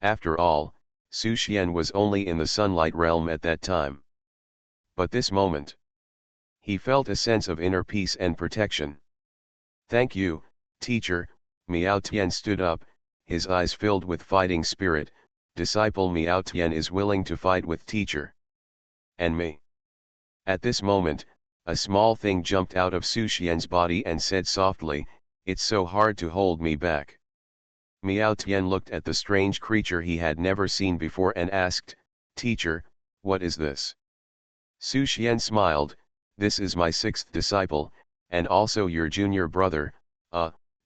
After all, Su Xian was only in the sunlight realm at that time. But this moment, he felt a sense of inner peace and protection. Thank you, teacher. Miao Tian stood up, his eyes filled with fighting spirit. Disciple Miao Tian is willing to fight with teacher. And me. At this moment, a small thing jumped out of Su Xian's body and said softly, it's so hard to hold me back. Miao Tian looked at the strange creature he had never seen before and asked, teacher, what is this? Su Xian smiled, this is my sixth disciple, and also your junior brother.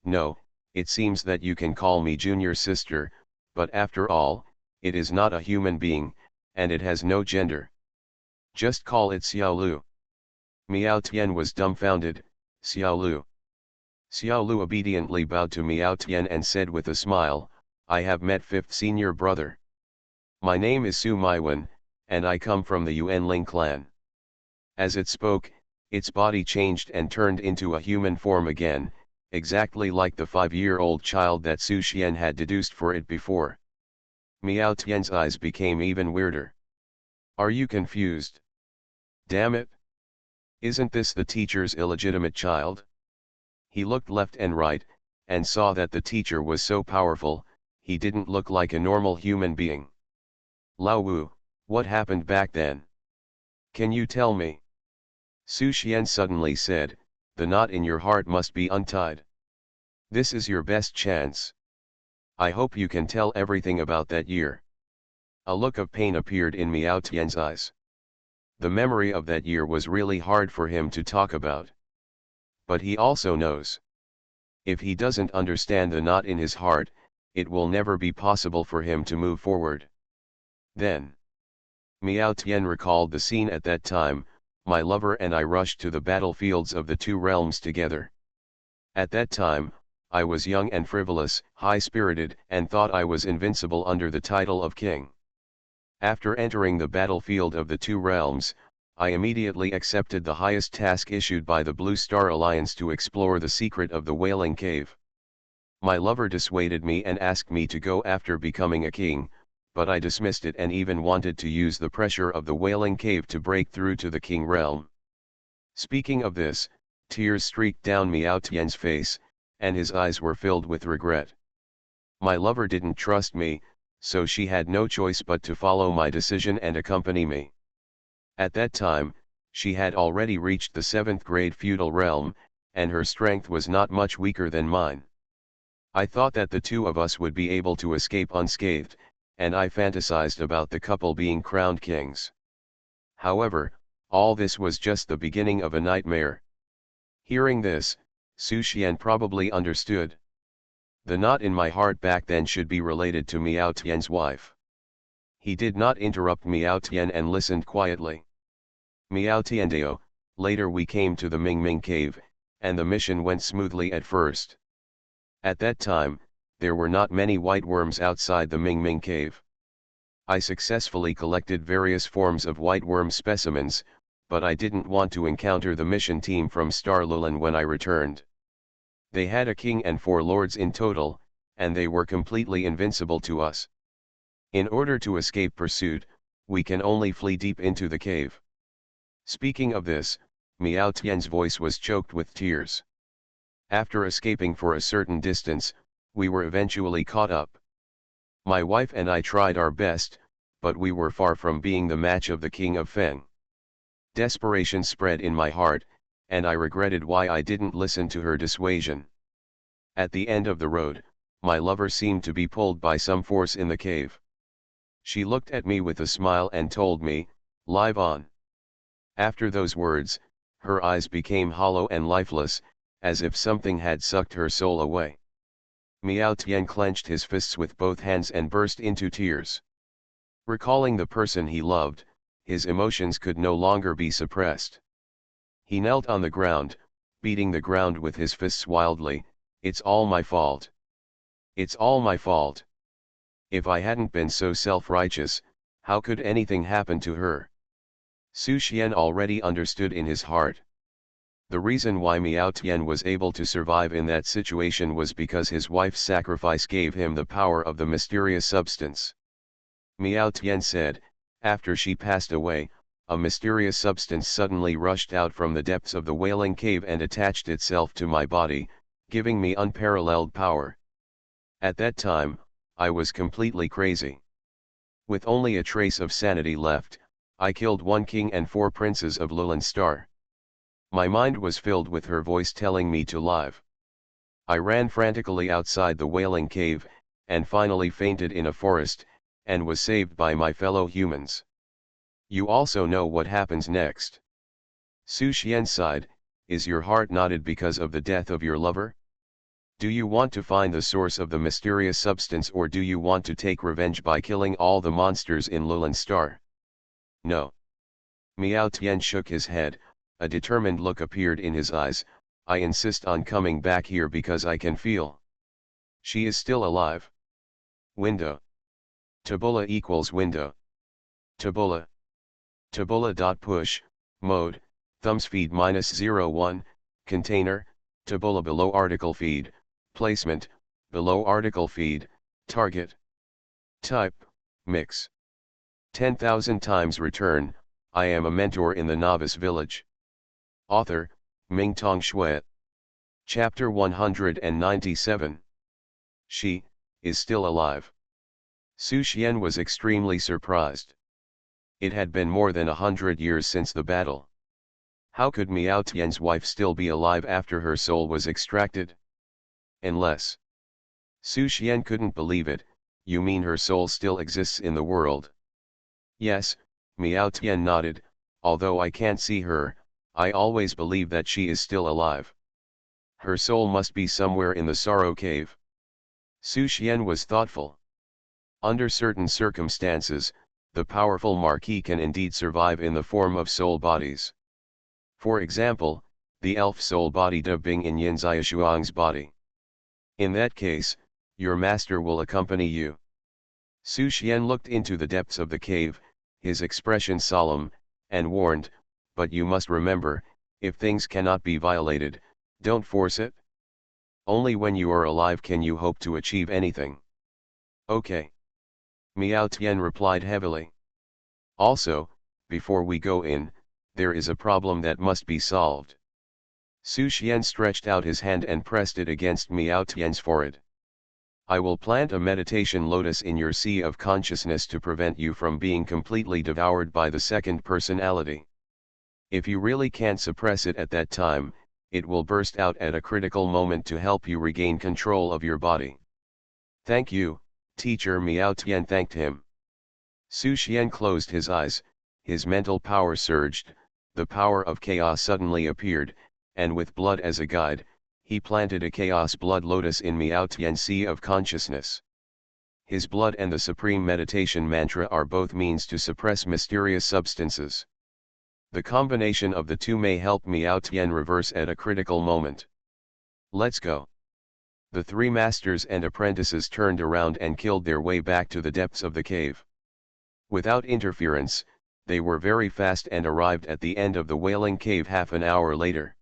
No, it seems that you can call me junior sister, but after all, it is not a human being, and it has no gender. Just call it Xiao Lu. Miao Tian was dumbfounded, Xiao Lu. Xiao Lu obediently bowed to Miao Tian and said with a smile, I have met fifth senior brother. My name is Su Maiwen, and I come from the Yuanling clan. As it spoke, its body changed and turned into a human form again, exactly like the 5-year-old child that Su Xian had deduced for it before. Miao Tian's eyes became even weirder. Are you confused? Damn it! Isn't this the teacher's illegitimate child? He looked left and right, and saw that the teacher was so powerful, he didn't look like a normal human being. Lao Wu, what happened back then? Can you tell me? Su Xian suddenly said, the knot in your heart must be untied. This is your best chance. I hope you can tell everything about that year. A look of pain appeared in Miao Tian's eyes. The memory of that year was really hard for him to talk about. But he also knows. If he doesn't understand the knot in his heart, it will never be possible for him to move forward. Then, Miao Tian recalled the scene at that time, my lover and I rushed to the battlefields of the two realms together. At that time, I was young and frivolous, high-spirited, and thought I was invincible under the title of king. After entering the battlefield of the two realms, I immediately accepted the highest task issued by the Blue Star Alliance to explore the secret of the Wailing Cave. My lover dissuaded me and asked me to go after becoming a king, but I dismissed it and even wanted to use the pressure of the Wailing Cave to break through to the king realm. Speaking of this, tears streaked down Miao Tian's face, and his eyes were filled with regret. My lover didn't trust me, so she had no choice but to follow my decision and accompany me. At that time, she had already reached the 7th grade feudal realm, and her strength was not much weaker than mine. I thought that the two of us would be able to escape unscathed, and I fantasized about the couple being crowned kings. However, all this was just the beginning of a nightmare. Hearing this, Su Xian probably understood. The knot in my heart back then should be related to Miao Tian's wife. He did not interrupt Miao Tian and listened quietly. Miao Tiandeo, later we came to the Ming Ming cave, and the mission went smoothly at first. At that time, there were not many white worms outside the Ming Ming cave. I successfully collected various forms of white worm specimens, but I didn't want to encounter the mission team from Star Lulan when I returned. They had a king and 4 lords in total, and they were completely invincible to us. In order to escape pursuit, we can only flee deep into the cave. Speaking of this, Miao Tian's voice was choked with tears. After escaping for a certain distance, we were eventually caught up. My wife and I tried our best, but we were far from being the match of the King of Feng. Desperation spread in my heart, and I regretted why I didn't listen to her dissuasion. At the end of the road, my lover seemed to be pulled by some force in the cave. She looked at me with a smile and told me, "Live on." After those words, her eyes became hollow and lifeless, as if something had sucked her soul away. Miao Tian clenched his fists with both hands and burst into tears. Recalling the person he loved, his emotions could no longer be suppressed. He knelt on the ground, beating the ground with his fists wildly. "It's all my fault. It's all my fault. If I hadn't been so self-righteous, how could anything happen to her?" Su Xian already understood in his heart. The reason why Miao Tian was able to survive in that situation was because his wife's sacrifice gave him the power of the mysterious substance. Miao Tian said, "After she passed away, a mysterious substance suddenly rushed out from the depths of the Wailing Cave and attached itself to my body, giving me unparalleled power. At that time, I was completely crazy. With only a trace of sanity left, I killed 1 king and 4 princes of Lulan Star. My mind was filled with her voice telling me to live. I ran frantically outside the Wailing Cave, and finally fainted in a forest, and was saved by my fellow humans. You also know what happens next." Su Xian sighed. "Is your heart knotted because of the death of your lover? Do you want to find the source of the mysterious substance, or do you want to take revenge by killing all the monsters in Lulan Star?" "No." Miao Tian shook his head, a determined look appeared in his eyes. "I insist on coming back here because I can feel. She is still alive." Window. Tabula equals window. Tabula. Tabula.push, mode, thumbs feed -01, container, tabula below article feed, placement, below article feed, target. Type, mix. 10,000 times return, I am a mentor in the Novice Village. Author, Mingtong Shui. Chapter 197. She is still alive. Su Xian was extremely surprised. It had been more than 100 years since the battle. How could Miao Tian's wife still be alive after her soul was extracted? Unless. Su Xian couldn't believe it. "You mean her soul still exists in the world?" "Yes," Miao Tian nodded, "although I can't see her, I always believe that she is still alive. Her soul must be somewhere in the Sorrow Cave." Su Xian was thoughtful. Under certain circumstances, the powerful Marquis can indeed survive in the form of soul bodies. For example, the elf soul body De Bing in Yin Ziashuang's body. In that case, your master will accompany you. Su Xian looked into the depths of the cave, his expression solemn, and warned, "But you must remember, if things cannot be violated, don't force it. Only when you are alive can you hope to achieve anything." "Okay." Miao Tian replied heavily. "Also, before we go in, there is a problem that must be solved." Su Xian stretched out his hand and pressed it against Miao Tian's forehead. "I will plant a meditation lotus in your sea of consciousness to prevent you from being completely devoured by the second personality. If you really can't suppress it at that time, it will burst out at a critical moment to help you regain control of your body." "Thank you, teacher." Miao Tian thanked him. Su Xian closed his eyes, his mental power surged, the power of chaos suddenly appeared, and with blood as a guide, He planted a chaos blood lotus in Miao Tian's sea of consciousness. His blood and the supreme meditation mantra are both means to suppress mysterious substances. The combination of the two may help Miao Tian reverse at a critical moment. Let's go. The three masters and apprentices turned around and killed their way back to the depths of the cave. Without interference, they were very fast and arrived at the end of the Wailing Cave half an hour later.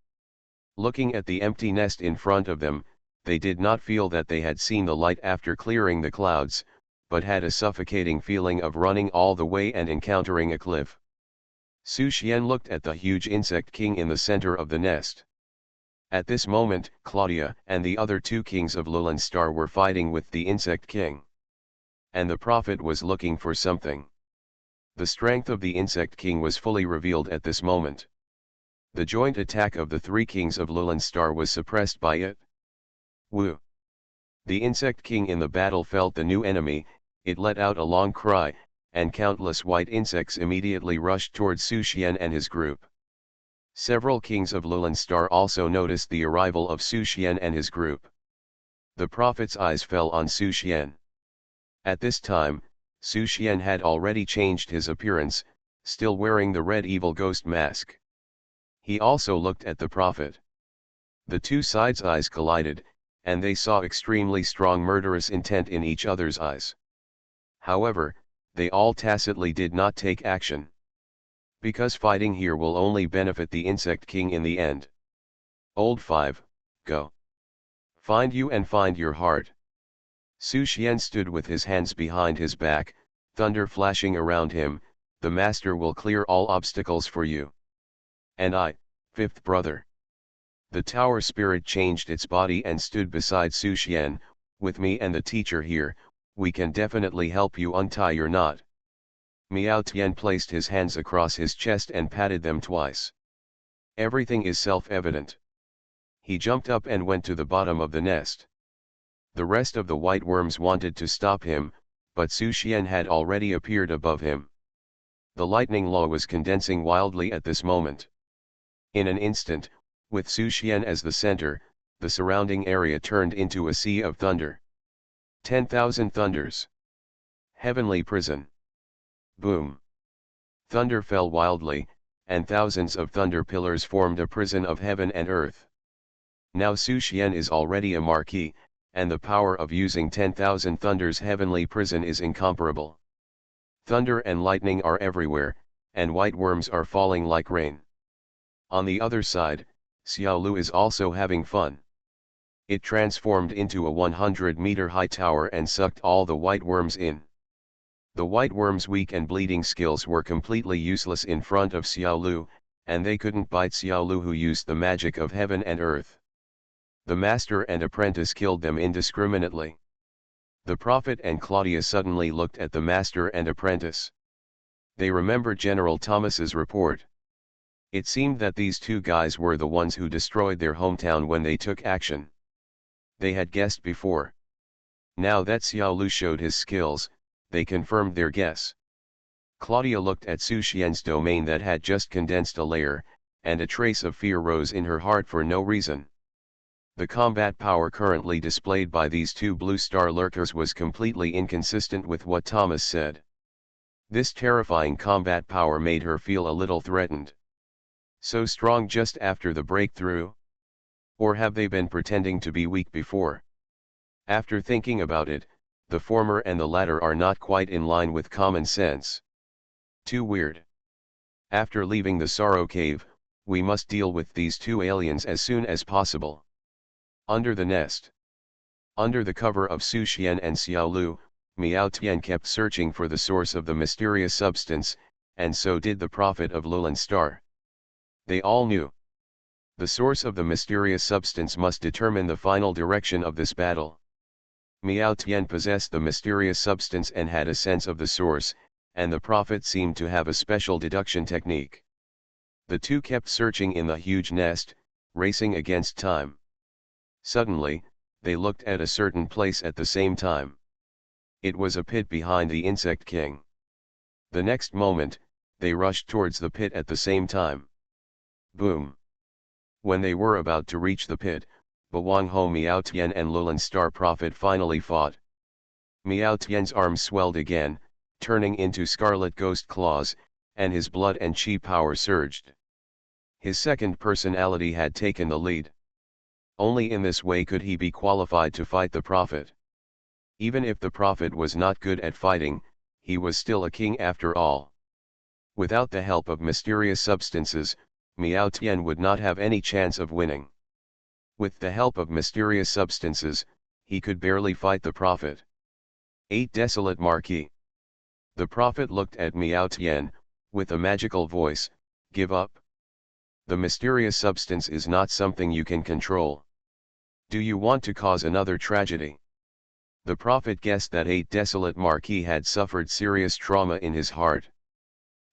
Looking at the empty nest in front of them, they did not feel that they had seen the light after clearing the clouds, but had a suffocating feeling of running all the way and encountering a cliff. Su Xian looked at the huge insect king in the center of the nest. At this moment, Claudia and the other two kings of Lulan Star were fighting with the insect king. And the prophet was looking for something. The strength of the insect king was fully revealed at this moment. The joint attack of the three kings of Lulan Star was suppressed by it. Woo! The insect king in the battle felt the new enemy, it let out a long cry, and countless white insects immediately rushed towards Su Xian and his group. Several kings of Lulan Star also noticed the arrival of Su Xian and his group. The prophet's eyes fell on Su Xian. At this time, Su Xian had already changed his appearance, still wearing the red evil ghost mask. He also looked at the prophet. The two sides' eyes collided, and they saw extremely strong murderous intent in each other's eyes. However, they all tacitly did not take action. Because fighting here will only benefit the insect king in the end. Old 5, go. Find you and find your heart. Su Xian stood with his hands behind his back, thunder flashing around him, the master will clear all obstacles for you. And I, fifth brother. The tower spirit changed its body and stood beside Su Xian, with me and the teacher here, we can definitely help you untie your knot. Miao Tian placed his hands across his chest and patted them twice. Everything is self-evident. He jumped up and went to the bottom of the nest. The rest of the white worms wanted to stop him, but Su Xian had already appeared above him. The lightning law was condensing wildly at this moment. In an instant, with Su Xian as the center, the surrounding area turned into a sea of thunder. 10,000 thunders. Heavenly prison. Boom. Thunder fell wildly, and thousands of thunder pillars formed a prison of heaven and earth. Now Su Xian is already a marquis, and the power of using 10,000 thunders heavenly prison is incomparable. Thunder and lightning are everywhere, and white worms are falling like rain. On the other side, Xiaolu is also having fun. It transformed into a 100-meter high tower and sucked all the white worms in. The white worms' weak and bleeding skills were completely useless in front of Xiaolu, and they couldn't bite Xiaolu who used the magic of heaven and earth. The master and apprentice killed them indiscriminately. The prophet and Claudia suddenly looked at the master and apprentice. They remembered General Thomas's report. It seemed that these two guys were the ones who destroyed their hometown when they took action. They had guessed before. Now that Xiaolu showed his skills, they confirmed their guess. Claudia looked at Su Xian's domain that had just condensed a layer, and a trace of fear rose in her heart for no reason. The combat power currently displayed by these two blue star lurkers was completely inconsistent with what Thomas said. This terrifying combat power made her feel a little threatened. So strong just after the breakthrough? Or have they been pretending to be weak before? After thinking about it, the former and the latter are not quite in line with common sense. Too weird. After leaving the Sorrow Cave, we must deal with these two aliens as soon as possible. Under the nest. Under the cover of Su Xian and Xiaolu, Miao Tian kept searching for the source of the mysterious substance, and so did the prophet of Lulan Star. They all knew. The source of the mysterious substance must determine the final direction of this battle. Miao Tian possessed the mysterious substance and had a sense of the source, and the prophet seemed to have a special deduction technique. The two kept searching in the huge nest, racing against time. Suddenly, they looked at a certain place at the same time. It was a pit behind the insect king. The next moment, they rushed towards the pit at the same time. Boom! When they were about to reach the pit, Bawang Ho Miao Tian and Lulan Star Prophet finally fought. Miao Tian's arms swelled again, turning into scarlet ghost claws, and his blood and chi power surged. His second personality had taken the lead. Only in this way could he be qualified to fight the Prophet. Even if the Prophet was not good at fighting, he was still a king after all. Without the help of mysterious substances, Miao Tian would not have any chance of winning. With the help of mysterious substances, he could barely fight the Prophet. 8 Desolate Marquis. The Prophet looked at Miao Tian, with a magical voice, "Give up. The mysterious substance is not something you can control. Do you want to cause another tragedy?" The Prophet guessed that 8 Desolate Marquis had suffered serious trauma in his heart.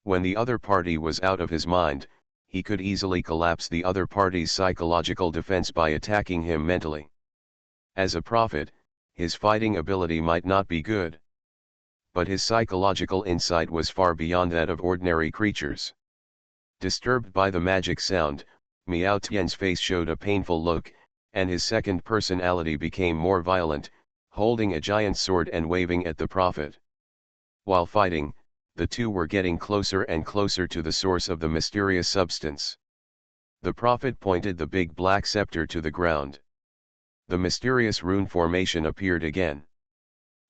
When the other party was out of his mind, he could easily collapse the other party's psychological defense by attacking him mentally. As a prophet, his fighting ability might not be good. But his psychological insight was far beyond that of ordinary creatures. Disturbed by the magic sound, Miao Tian's face showed a painful look, and his second personality became more violent, holding a giant sword and waving at the Prophet. While fighting, the two were getting closer and closer to the source of the mysterious substance. The Prophet pointed the big black scepter to the ground. The mysterious rune formation appeared again.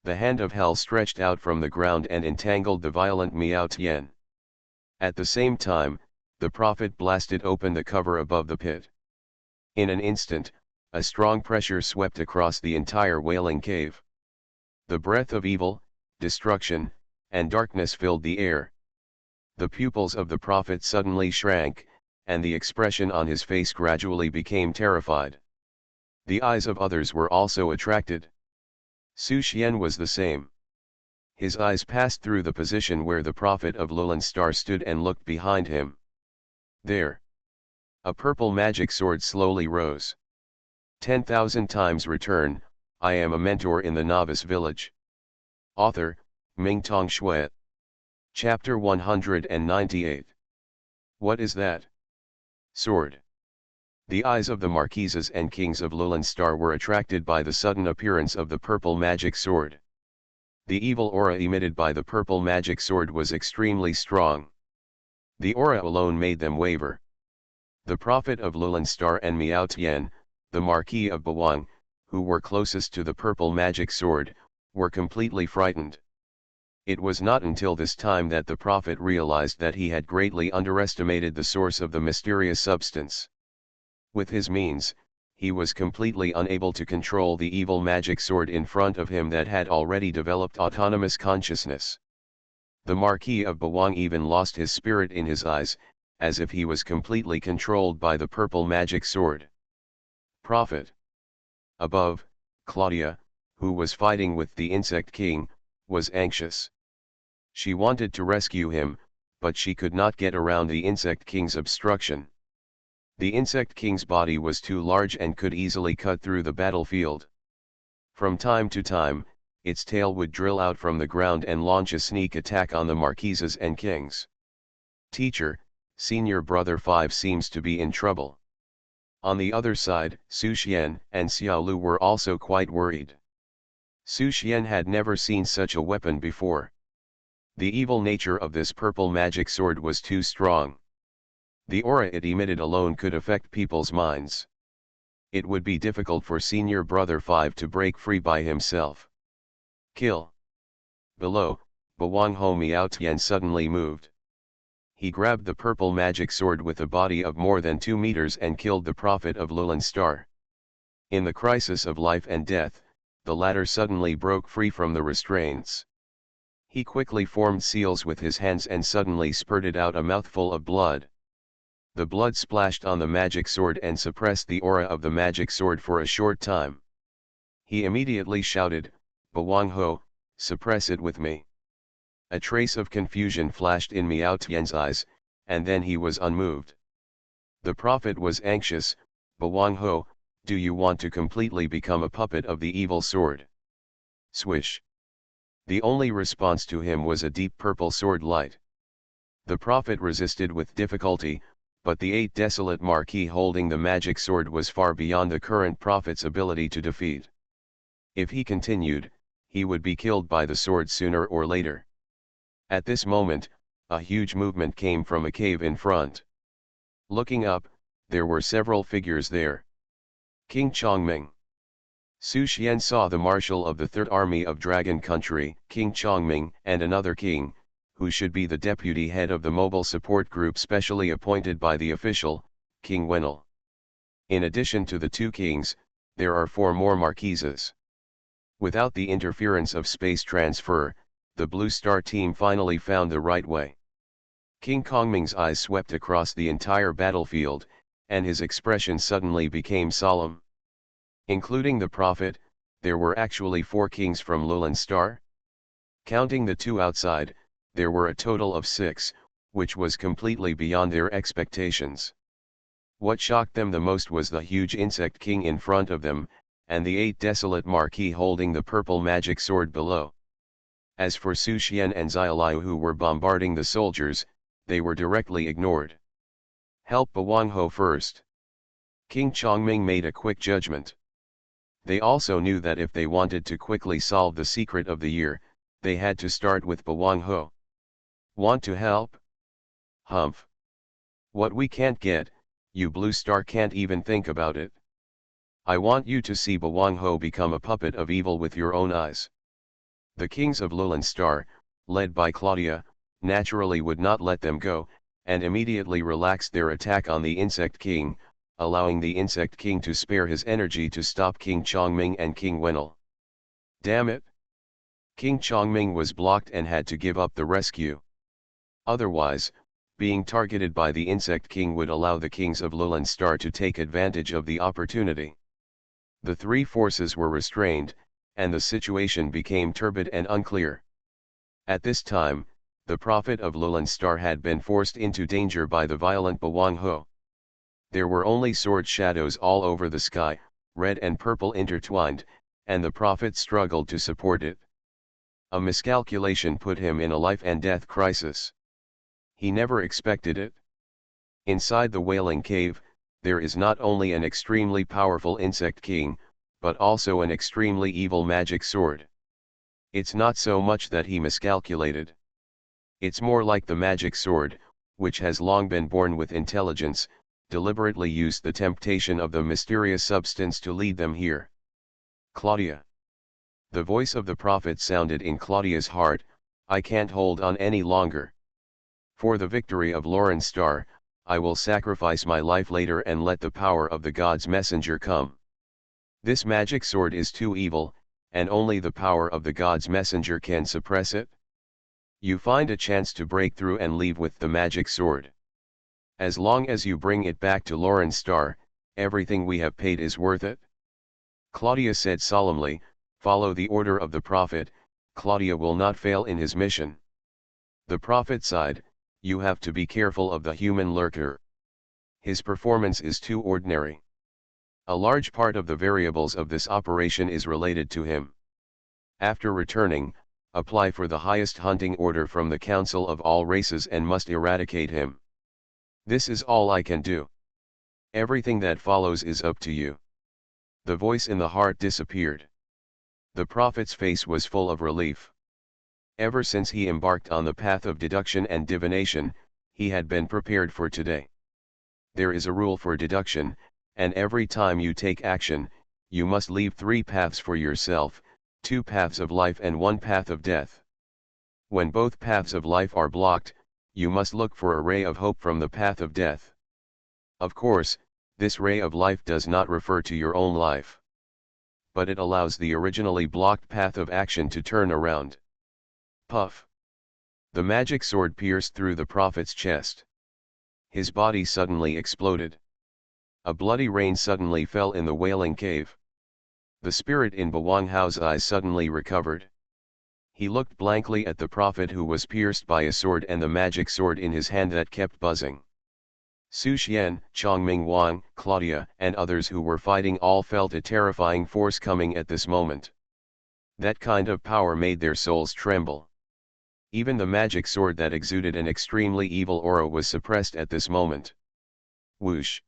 The hand of hell stretched out from the ground and entangled the violent Miao Tian. At the same time, the Prophet blasted open the cover above the pit. In an instant, a strong pressure swept across the entire wailing cave. The breath of evil, destruction, and darkness filled the air. The pupils of the Prophet suddenly shrank, and the expression on his face gradually became terrified. The eyes of others were also attracted. Su Xian was the same. His eyes passed through the position where the Prophet of Lulan Star stood and looked behind him. There. A purple magic sword slowly rose. 10,000 times return, I am a mentor in the Novice Village. Author, Mingtong Shui. Chapter 198. What is that? Sword. The eyes of the marquises and kings of Lulan Star were attracted by the sudden appearance of the purple magic sword. The evil aura emitted by the purple magic sword was extremely strong. The aura alone made them waver. The Prophet of Lulan Star and Miao Tian, the Marquis of Bawang, who were closest to the purple magic sword, were completely frightened. It was not until this time that the Prophet realized that he had greatly underestimated the source of the mysterious substance. With his means, he was completely unable to control the evil magic sword in front of him that had already developed autonomous consciousness. The Marquis of Bawang even lost his spirit in his eyes, as if he was completely controlled by the purple magic sword. Prophet. Above, Claudia, who was fighting with the Insect King, was anxious. She wanted to rescue him, but she could not get around the Insect King's obstruction. The Insect King's body was too large and could easily cut through the battlefield. From time to time, its tail would drill out from the ground and launch a sneak attack on the marquises and kings. Teacher, Senior Brother 5 seems to be in trouble. On the other side, Su Xian and Xiao Lu were also quite worried. Su Xian had never seen such a weapon before. The evil nature of this purple magic sword was too strong. The aura it emitted alone could affect people's minds. It would be difficult for Senior Brother 5 to break free by himself. Kill. Below, Bawang Ho Miao Tian suddenly moved. He grabbed the purple magic sword with a body of more than 2 meters and killed the Prophet of Lulan Star. In the crisis of life and death, the latter suddenly broke free from the restraints. He quickly formed seals with his hands and suddenly spurted out a mouthful of blood. The blood splashed on the magic sword and suppressed the aura of the magic sword for a short time. He immediately shouted, "Bawang Ho, suppress it with me." A trace of confusion flashed in Miao Tian's eyes, and then he was unmoved. The Prophet was anxious. "Bawang Ho, do you want to completely become a puppet of the evil sword?" Swish. The only response to him was a deep purple sword light. The Prophet resisted with difficulty, but the 8 desolate Marquis holding the magic sword was far beyond the current prophet's ability to defeat. If he continued, he would be killed by the sword sooner or later. At this moment, a huge movement came from a cave in front. Looking up, there were several figures there. King Chongming. Su Xian saw the marshal of the Third Army of Dragon Country, King Chongming, and another king, who should be the deputy head of the mobile support group specially appointed by the official, King Wenel. In addition to the 2 kings, there are 4 more marquises. Without the interference of space transfer, the Blue Star team finally found the right way. King Chongming's eyes swept across the entire battlefield, and his expression suddenly became solemn. Including the prophet, there were actually 4 kings from Lulan Star. Counting the 2 outside, there were a total of 6, which was completely beyond their expectations. What shocked them the most was the huge insect king in front of them, and the 8 desolate Marquis holding the purple magic sword below. As for Su Xian and Xiaoliu who were bombarding the soldiers, they were directly ignored. Help Bawangho first. King Chongming made a quick judgment. They also knew that if they wanted to quickly solve the secret of the year, they had to start with Bawangho. Want to help? Humph. What we can't get, you Blue Star can't even think about it. I want you to see Bawangho become a puppet of evil with your own eyes. The kings of Lulan Star, led by Claudia, naturally would not let them go, and immediately relaxed their attack on the Insect King, allowing the Insect King to spare his energy to stop King Chongming and King Wenel. Damn it! King Chongming was blocked and had to give up the rescue. Otherwise, being targeted by the Insect King would allow the kings of Lulan Star to take advantage of the opportunity. The 3 forces were restrained, and the situation became turbid and unclear. At this time, the prophet of Lulan Star had been forced into danger by the violent Bawangho. There were only sword shadows all over the sky, red and purple intertwined, and the prophet struggled to support it. A miscalculation put him in a life and death crisis. He never expected it. Inside the Wailing Cave, there is not only an extremely powerful insect king, but also an extremely evil magic sword. It's not so much that he miscalculated. It's more like the magic sword, which has long been born with intelligence, deliberately used the temptation of the mysterious substance to lead them here. Claudia. The voice of the prophet sounded in Claudia's heart, I can't hold on any longer. For the victory of Lulan Star, I will sacrifice my life later and let the power of the God's messenger come. This magic sword is too evil, and only the power of the God's messenger can suppress it. You find a chance to break through and leave with the magic sword. As long as you bring it back to Lulan Star, everything we have paid is worth it. Claudia said solemnly, follow the order of the prophet, Claudia will not fail in his mission. The prophet sighed, you have to be careful of the human lurker. His performance is too ordinary. A large part of the variables of this operation is related to him. After returning, apply for the highest hunting order from the Council of all races and must eradicate him. This is all I can do. Everything that follows is up to you. The voice in the heart disappeared. The prophet's face was full of relief. Ever since he embarked on the path of deduction and divination, he had been prepared for today. There is a rule for deduction, and every time you take action, you must leave 3 paths for yourself, 2 paths of life and 1 path of death. When both paths of life are blocked, you must look for a ray of hope from the path of death. Of course, this ray of life does not refer to your own life. But it allows the originally blocked path of action to turn around. Puff! The magic sword pierced through the prophet's chest. His body suddenly exploded. A bloody rain suddenly fell in the Wailing Cave. The spirit in Bawanghao's eyes suddenly recovered. He looked blankly at the prophet who was pierced by a sword and the magic sword in his hand that kept buzzing. Su Xian, Chongming Wang, Claudia, and others who were fighting all felt a terrifying force coming at this moment. That kind of power made their souls tremble. Even the magic sword that exuded an extremely evil aura was suppressed at this moment. Whoosh.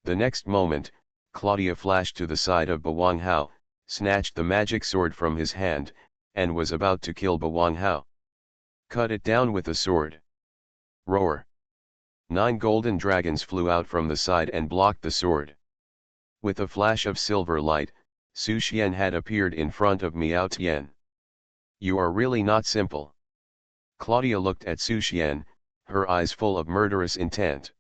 The next moment, Claudia flashed to the side of Bawang Hao, snatched the magic sword from his hand, and was about to kill Bawang Hao. Cut it down with the sword. Roar. 9 golden dragons flew out from the side and blocked the sword. With a flash of silver light, Su Xian had appeared in front of Miao Tian. You are really not simple. Claudia looked at Su Xian, her eyes full of murderous intent.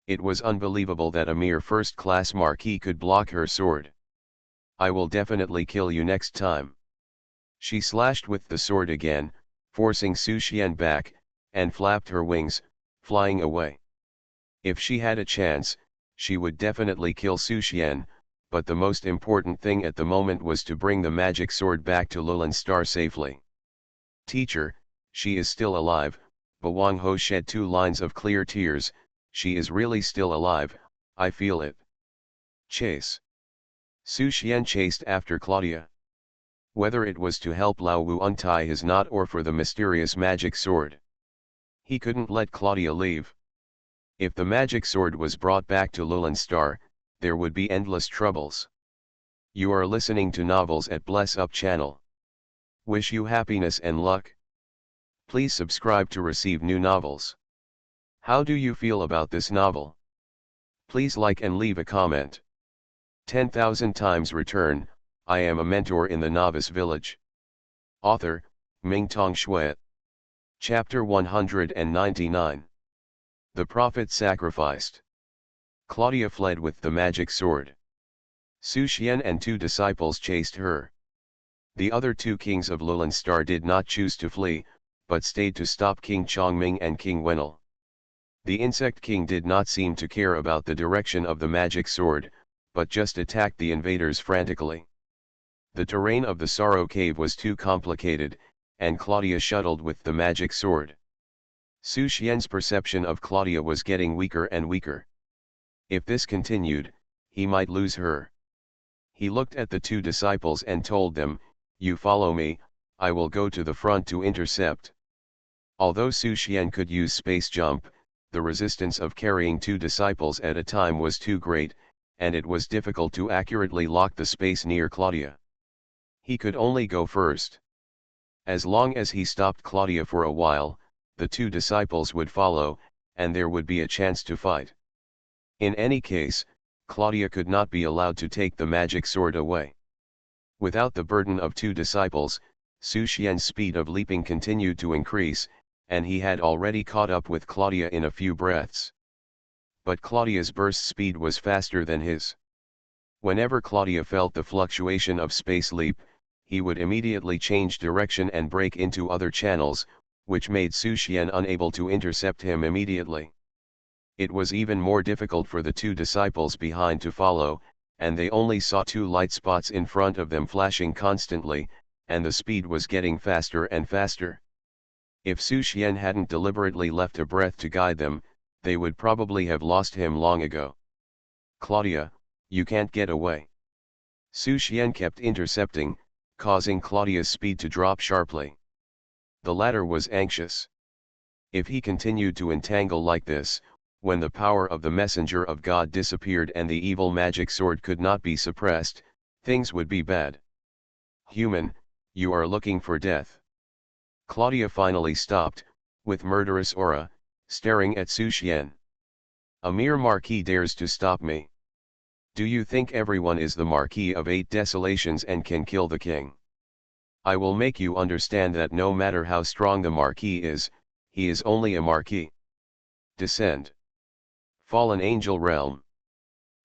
It was unbelievable that a mere first-class marquis could block her sword. I will definitely kill you next time. She slashed with the sword again, forcing Su Xian back, and flapped her wings, flying away. If she had a chance, she would definitely kill Su Xian, but the most important thing at the moment was to bring the magic sword back to Lulan Star safely. Teacher, she is still alive. Bawang Ho shed 2 lines of clear tears. She is really still alive, I feel it. Chase. Su Xian chased after Claudia. Whether it was to help Lao Wu untie his knot or for the mysterious magic sword, he couldn't let Claudia leave. If the magic sword was brought back to Lulan Star, there would be endless troubles. You are listening to Novels at Bless Up channel. Wish you happiness and luck. Please subscribe to receive new novels. How do you feel about this novel? Please like and leave a comment. 10,000 times return. I am a mentor in the Novice Village. Author, Mingtong Shui. Chapter 199. The Prophet Sacrificed. Claudia fled with the magic sword. Su Xian and 2 disciples chased her. The other 2 kings of Lulan Star did not choose to flee, but stayed to stop King Chongming and King Wenel. The Insect King did not seem to care about the direction of the magic sword, but just attacked the invaders frantically. The terrain of the Sorrow Cave was too complicated, and Claudia shuttled with the magic sword. Su Xian's perception of Claudia was getting weaker and weaker. If this continued, he might lose her. He looked at the 2 disciples and told them, "You follow me, I will go to the front to intercept." Although Su Xian could use space jump, the resistance of carrying 2 disciples at a time was too great, and it was difficult to accurately lock the space near Claudia. He could only go first. As long as he stopped Claudia for a while, the 2 disciples would follow, and there would be a chance to fight. In any case, Claudia could not be allowed to take the magic sword away. Without the burden of 2 disciples, Su Xian's speed of leaping continued to increase, and he had already caught up with Claudia in a few breaths. But Claudia's burst speed was faster than his. Whenever Claudia felt the fluctuation of space leap, he would immediately change direction and break into other channels, which made Su Xian unable to intercept him immediately. It was even more difficult for the 2 disciples behind to follow, and they only saw 2 light spots in front of them flashing constantly, and the speed was getting faster and faster. If Su Xian hadn't deliberately left a breath to guide them, they would probably have lost him long ago. "Claudia, you can't get away." Su Xian kept intercepting, causing Claudia's speed to drop sharply. The latter was anxious. If he continued to entangle like this, when the power of the messenger of God disappeared and the evil magic sword could not be suppressed, things would be bad. "Human, you are looking for death." Claudia finally stopped, with murderous aura, staring at Su Xian. "A mere marquis dares to stop me. Do you think everyone is the Marquis of 8 Desolations and can kill the king? I will make you understand that no matter how strong the marquis is, he is only a marquis. Descend." Fallen Angel Realm.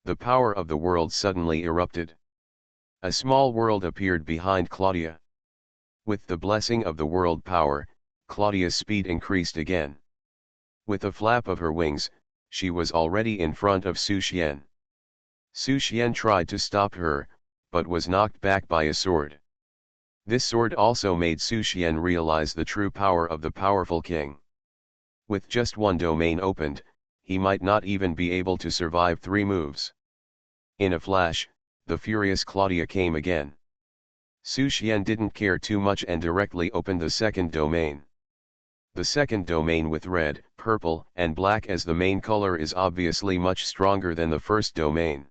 The power of the world suddenly erupted. A small world appeared behind Claudia. With the blessing of the world power, Claudia's speed increased again. With a flap of her wings, she was already in front of Su Xian. Su Xian tried to stop her, but was knocked back by a sword. This sword also made Su Xian realize the true power of the powerful king. With just 1 domain opened, he might not even be able to survive 3 moves. In a flash, the furious Claudia came again. Su Xian didn't care too much and directly opened the 2nd domain. The 2nd domain with red, purple and black as the main color is obviously much stronger than the first domain.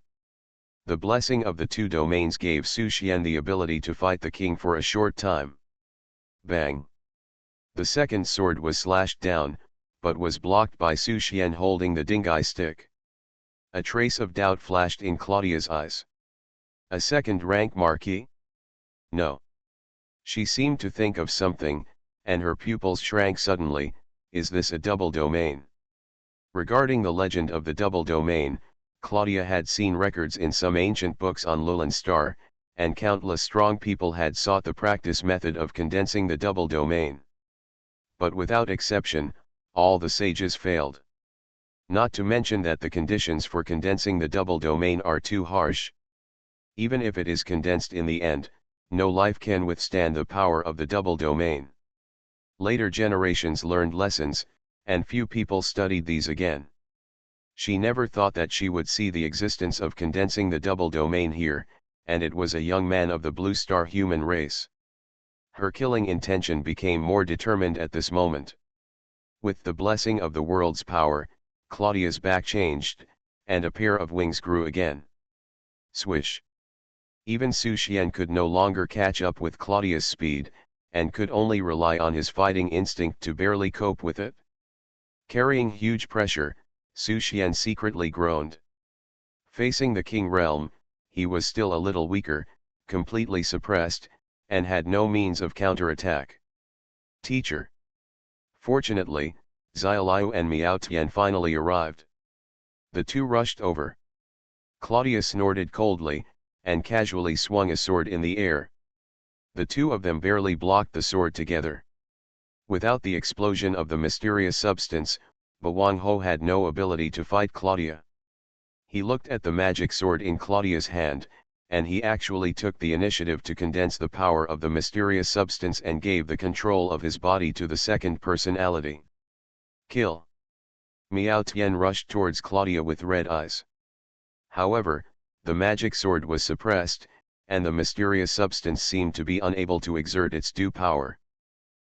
The blessing of the two domains gave Su Xian the ability to fight the king for a short time. Bang! The second sword was slashed down, but was blocked by Su Xian holding the dingai stick. A trace of doubt flashed in Claudia's eyes. A second rank marquis? No. She seemed to think of something, and her pupils shrank suddenly. Is this a double domain? Regarding the legend of the double domain, Claudia had seen records in some ancient books on Lowland Star, and countless strong people had sought the practice method of condensing the double domain. But without exception, all the sages failed. Not to mention that the conditions for condensing the double domain are too harsh. Even if it is condensed in the end, no life can withstand the power of the double domain. Later generations learned lessons, and few people studied these again. She never thought that she would see the existence of condensing the double domain here, and it was a young man of the Blue Star human race. Her killing intention became more determined at this moment. With the blessing of the world's power, Claudia's back changed, and a pair of wings grew again. Swish! Even Su Xian could no longer catch up with Claudia's speed, and could only rely on his fighting instinct to barely cope with it. Carrying huge pressure, Su Xian secretly groaned. Facing the King realm, he was still a little weaker, completely suppressed, and had no means of counterattack. Teacher. Fortunately, Xiaoliu and Miao Tian finally arrived. The two rushed over. Claudia snorted coldly, and casually swung a sword in the air. The two of them barely blocked the sword together. Without the explosion of the mysterious substance, Wang Ho had no ability to fight Claudia. He looked at the magic sword in Claudia's hand, and he actually took the initiative to condense the power of the mysterious substance and gave the control of his body to the second personality. Kill! Miao Tian rushed towards Claudia with red eyes. However, the magic sword was suppressed, and the mysterious substance seemed to be unable to exert its due power.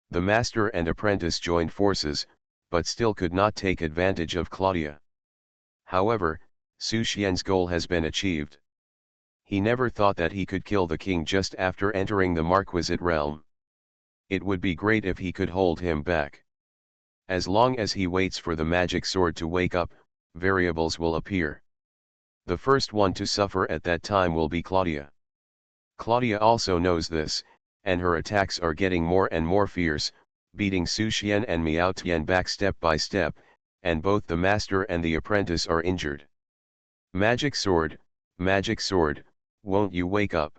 The master and apprentice joined forces, but still could not take advantage of Claudia. However, Su Xian's goal has been achieved. He never thought that he could kill the king just after entering the Marquisate realm. It would be great if he could hold him back. As long as he waits for the magic sword to wake up, variables will appear. The first one to suffer at that time will be Claudia. Claudia also knows this, and her attacks are getting more and more fierce, beating Su Xian and Miao Tian back step by step, and both the master and the apprentice are injured. Magic sword, won't you wake up?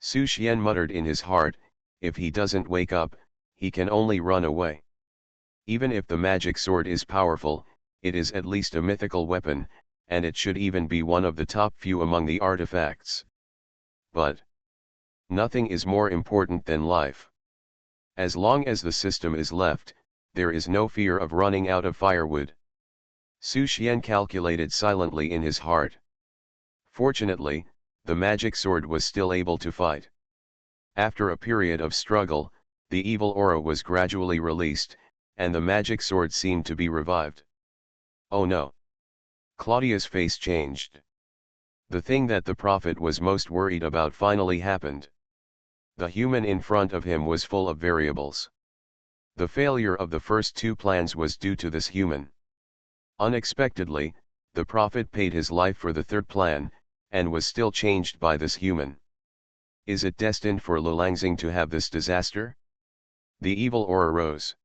Su Xian muttered in his heart, if he doesn't wake up, he can only run away. Even if the magic sword is powerful, it is at least a mythical weapon, and it should even be one of the top few among the artifacts. But nothing is more important than life. As long as the system is left, there is no fear of running out of firewood. Su Xian calculated silently in his heart. Fortunately, the magic sword was still able to fight. After a period of struggle, the evil aura was gradually released, and the magic sword seemed to be revived. Oh no! Claudia's face changed. The thing that the prophet was most worried about finally happened. The human in front of him was full of variables. The failure of the first two plans was due to this human. Unexpectedly, the prophet paid his life for the third plan, and was still changed by this human. Is it destined for Lulangxing to have this disaster? The evil aura rose.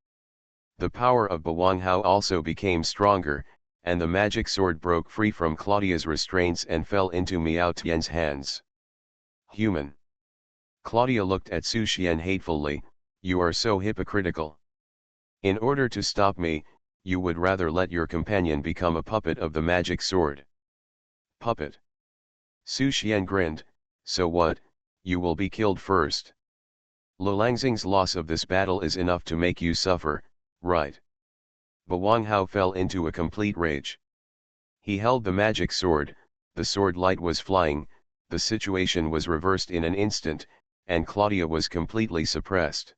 The power of Wang Hao also became stronger, and the magic sword broke free from Claudia's restraints and fell into Miao Tian's hands. Human. Claudia looked at Su Xian hatefully, you are so hypocritical. In order to stop me, you would rather let your companion become a puppet of the magic sword. Puppet. Su Xian grinned, so what, you will be killed first. Lulangxing's loss of this battle is enough to make you suffer, right? Wang Hao fell into a complete rage. He held the magic sword, the sword light was flying, the situation was reversed in an instant, and Claudia was completely suppressed.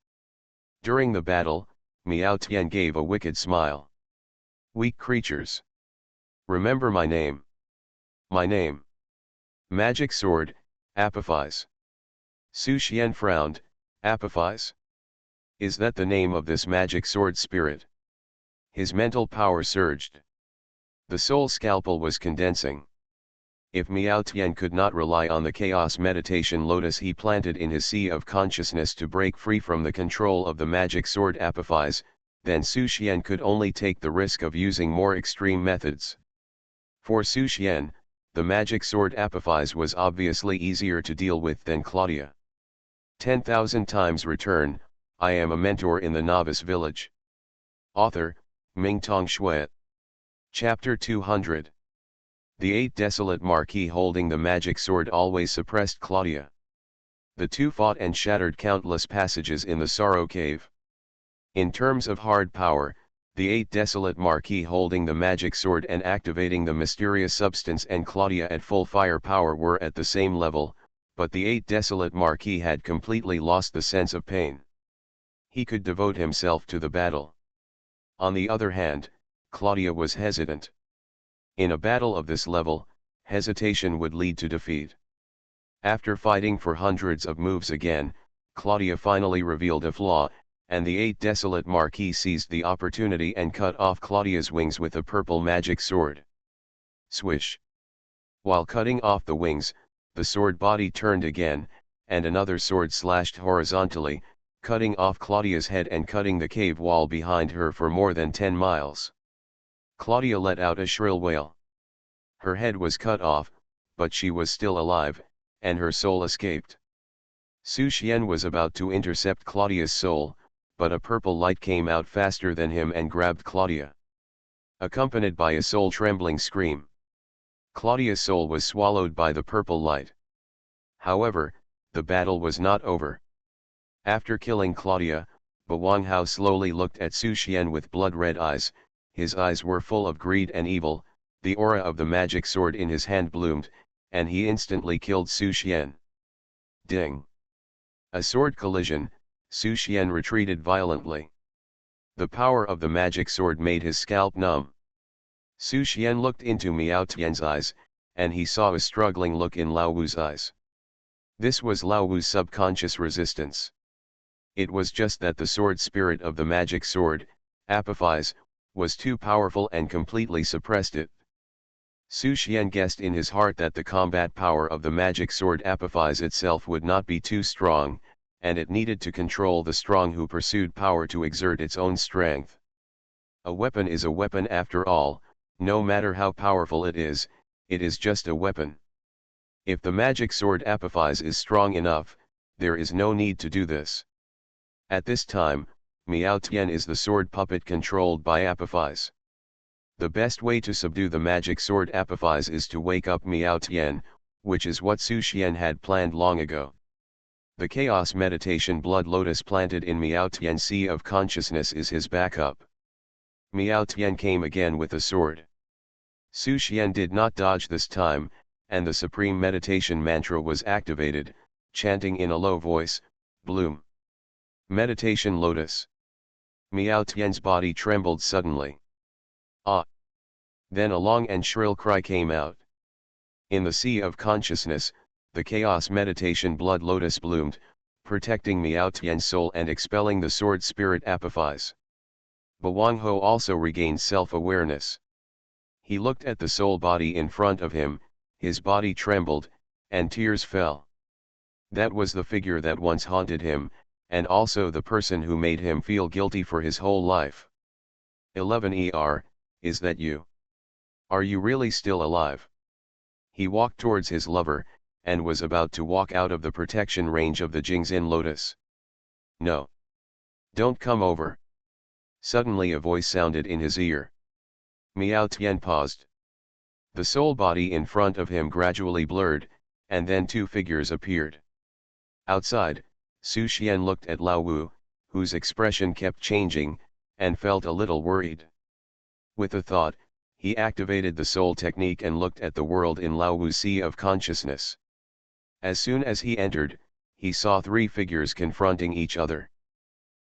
During the battle, Miao Tian gave a wicked smile. Weak creatures. Remember my name. My name. Magic sword, Apophis. Su Xian frowned, Apophis? Is that the name of this magic sword spirit? His mental power surged. The soul scalpel was condensing. If Miao Tian could not rely on the chaos meditation lotus he planted in his sea of consciousness to break free from the control of the magic sword Apophis, then Su Xian could only take the risk of using more extreme methods. For Su Xian, the magic sword Apophis was obviously easier to deal with than Claudia. 10,000 times return, I am a mentor in the Novice Village. Author, Mingtong Shui. Chapter 200. The 8 desolate Marquis holding the magic sword always suppressed Claudia. The two fought and shattered countless passages in the Sorrow Cave. In terms of hard power, the 8 desolate Marquis holding the magic sword and activating the mysterious substance and Claudia at full firepower were at the same level, but the 8 desolate Marquis had completely lost the sense of pain. He could devote himself to the battle. On the other hand, Claudia was hesitant. In a battle of this level, hesitation would lead to defeat. After fighting for hundreds of moves again, Claudia finally revealed a flaw, and the 8 desolate Marquis seized the opportunity and cut off Claudia's wings with a purple magic sword. Swish! While cutting off the wings, the sword body turned again, and another sword slashed horizontally, cutting off Claudia's head and cutting the cave wall behind her for more than 10 miles. Claudia let out a shrill wail. Her head was cut off, but she was still alive, and her soul escaped. Su Xian was about to intercept Claudia's soul, but a purple light came out faster than him and grabbed Claudia. Accompanied by a soul-trembling scream. Claudia's soul was swallowed by the purple light. However, the battle was not over. After killing Claudia, Wang Hao slowly looked at Su Xian with blood-red eyes. His eyes were full of greed and evil, the aura of the magic sword in his hand bloomed, and he instantly killed Su Xian. Ding! A sword collision, Su Xian retreated violently. The power of the magic sword made his scalp numb. Su Xian looked into Miao Tian's eyes, and he saw a struggling look in Lao Wu's eyes. This was Lao Wu's subconscious resistance. It was just that the sword spirit of the magic sword, Apophis, was too powerful and completely suppressed it. Su Xian guessed in his heart that the combat power of the magic sword Apophis itself would not be too strong, and it needed to control the strong who pursued power to exert its own strength. A weapon is a weapon after all, no matter how powerful it is just a weapon. If the magic sword Apophis is strong enough, there is no need to do this. At this time, Miao Tian is the sword puppet controlled by Apophis. The best way to subdue the magic sword Apophis is to wake up Miao Tian, which is what Su Xian had planned long ago. The chaos meditation blood lotus planted in Miao Tian's sea of consciousness is his backup. Miao Tian came again with a sword. Su Xian did not dodge this time, and the supreme meditation mantra was activated, chanting in a low voice, "Bloom. Meditation lotus." Miao Tian's body trembled suddenly. Ah! Then a long and shrill cry came out. In the sea of consciousness, the chaos meditation blood lotus bloomed, protecting Miao Tian's soul and expelling the sword spirit Apophis. Wang Hao also regained self-awareness. He looked at the soul body in front of him, his body trembled, and tears fell. That was the figure that once haunted him, and also the person who made him feel guilty for his whole life. 11 is that you? Are you really still alive? He walked towards his lover, and was about to walk out of the protection range of the Jingxin Lotus. No. Don't come over. Suddenly a voice sounded in his ear. Miao Tian paused. The soul body in front of him gradually blurred, and then two figures appeared. Outside, Su Xian looked at Lao Wu, whose expression kept changing, and felt a little worried. With a thought, he activated the soul technique and looked at the world in Lao Wu's sea of consciousness. As soon as he entered, he saw three figures confronting each other.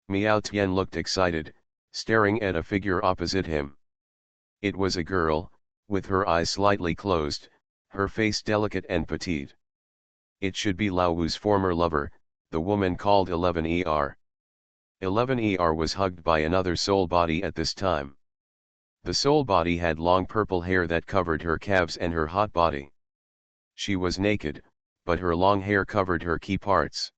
Miao Tian looked excited, staring at a figure opposite him. It was a girl, with her eyes slightly closed, her face delicate and petite. It should be Lao Wu's former lover, the woman called 11ER. 11ER was hugged by another soul body at this time. The soul body had long purple hair that covered her calves and her hot body. She was naked, but her long hair covered her key parts.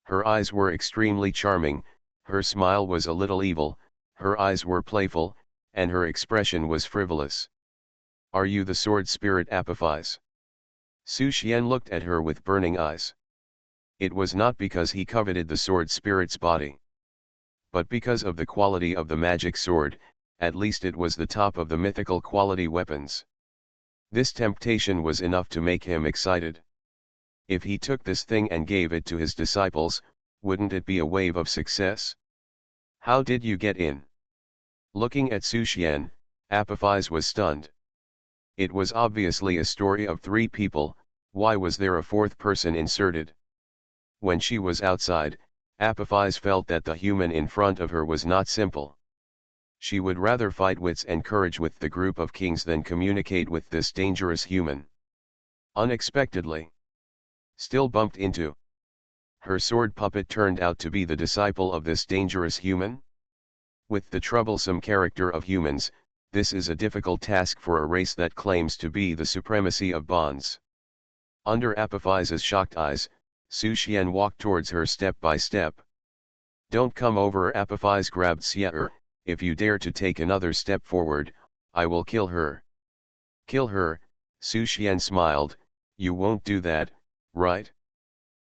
Her eyes were extremely charming, her smile was a little evil, her eyes were playful, and her expression was frivolous. "Are you the sword spirit Apophis?" Su Xian looked at her with burning eyes. It was not because he coveted the sword spirit's body, but because of the quality of the magic sword. At least it was the top of the mythical quality weapons. This temptation was enough to make him excited. If he took this thing and gave it to his disciples, wouldn't it be a wave of success? "How did you get in?" Looking at Su Xian, Apophis was stunned. It was obviously a story of three people, why was there a fourth person inserted? When she was outside, Apophis felt that the human in front of her was not simple. She would rather fight wits and courage with the group of kings than communicate with this dangerous human. Unexpectedly, still bumped into. Her sword puppet turned out to be the disciple of this dangerous human? With the troublesome character of humans, this is a difficult task for a race that claims to be the supremacy of bonds. Under Apophis's shocked eyes, Su Xian walked towards her step by step. "Don't come over," Apophis grabbed Xie. "If you dare to take another step forward, I will kill her." "Kill her?" Su Xian smiled. "You won't do that, right?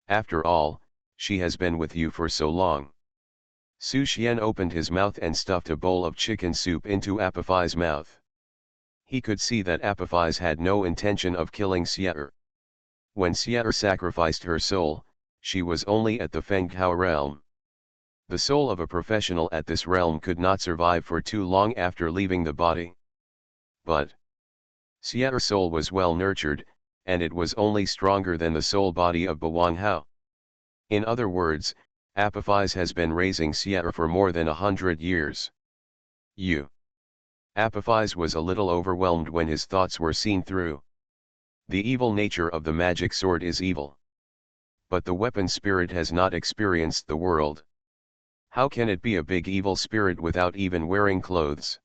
After all, she has been with you for so long." Su Xian opened his mouth and stuffed a bowl of chicken soup into Apophis's mouth. He could see that Apophis had no intention of killing Xie. When Xie sacrificed her soul, she was only at the Fenghao realm. The soul of a professional at this realm could not survive for too long after leaving the body. But Xie's soul was well nurtured, and it was only stronger than the soul body of Bawang Hao. In other words, Apophis has been raising Xie for more than 100 years. Apophis was a little overwhelmed when his thoughts were seen through. The evil nature of the magic sword is evil. But the weapon spirit has not experienced the world. How can it be a big evil spirit without even wearing clothes?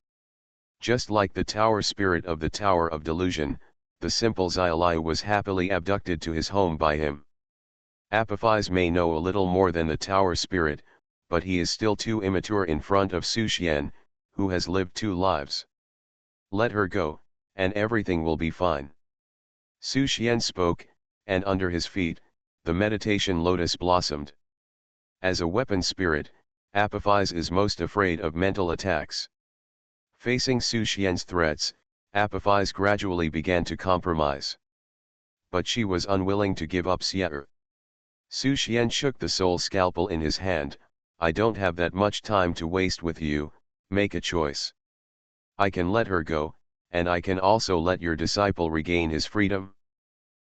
Just like the tower spirit of the Tower of Delusion, the simple Xiaolai was happily abducted to his home by him. Apophis may know a little more than the tower spirit, but he is still too immature in front of Su Xian, who has lived 2 lives. "Let her go, and everything will be fine." Su Xian spoke, and under his feet, the meditation lotus blossomed. As a weapon spirit, Apophis is most afraid of mental attacks. Facing Su Xian's threats, Apophis gradually began to compromise. But she was unwilling to give up Xie. Su Xian shook the soul scalpel in his hand. "I don't have that much time to waste with you, make a choice. I can let her go, and I can also let your disciple regain his freedom."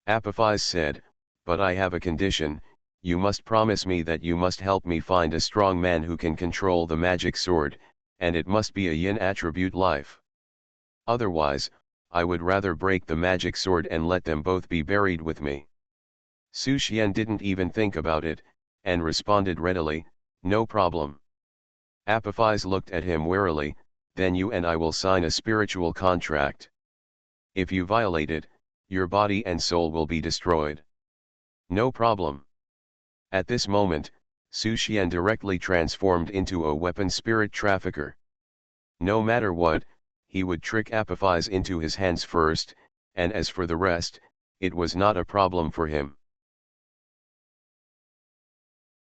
Apophis said, "But I have a condition. You must promise me that you must help me find a strong man who can control the magic sword, and it must be a yin attribute life. Otherwise, I would rather break the magic sword and let them both be buried with me." Su Xian didn't even think about it, and responded readily, "No problem." Apophis looked at him warily. "Then you and I will sign a spiritual contract. If you violate it, your body and soul will be destroyed." "No problem." At this moment, Su Xian directly transformed into a weapon spirit trafficker. No matter what, he would trick Apophis into his hands first, and as for the rest, it was not a problem for him.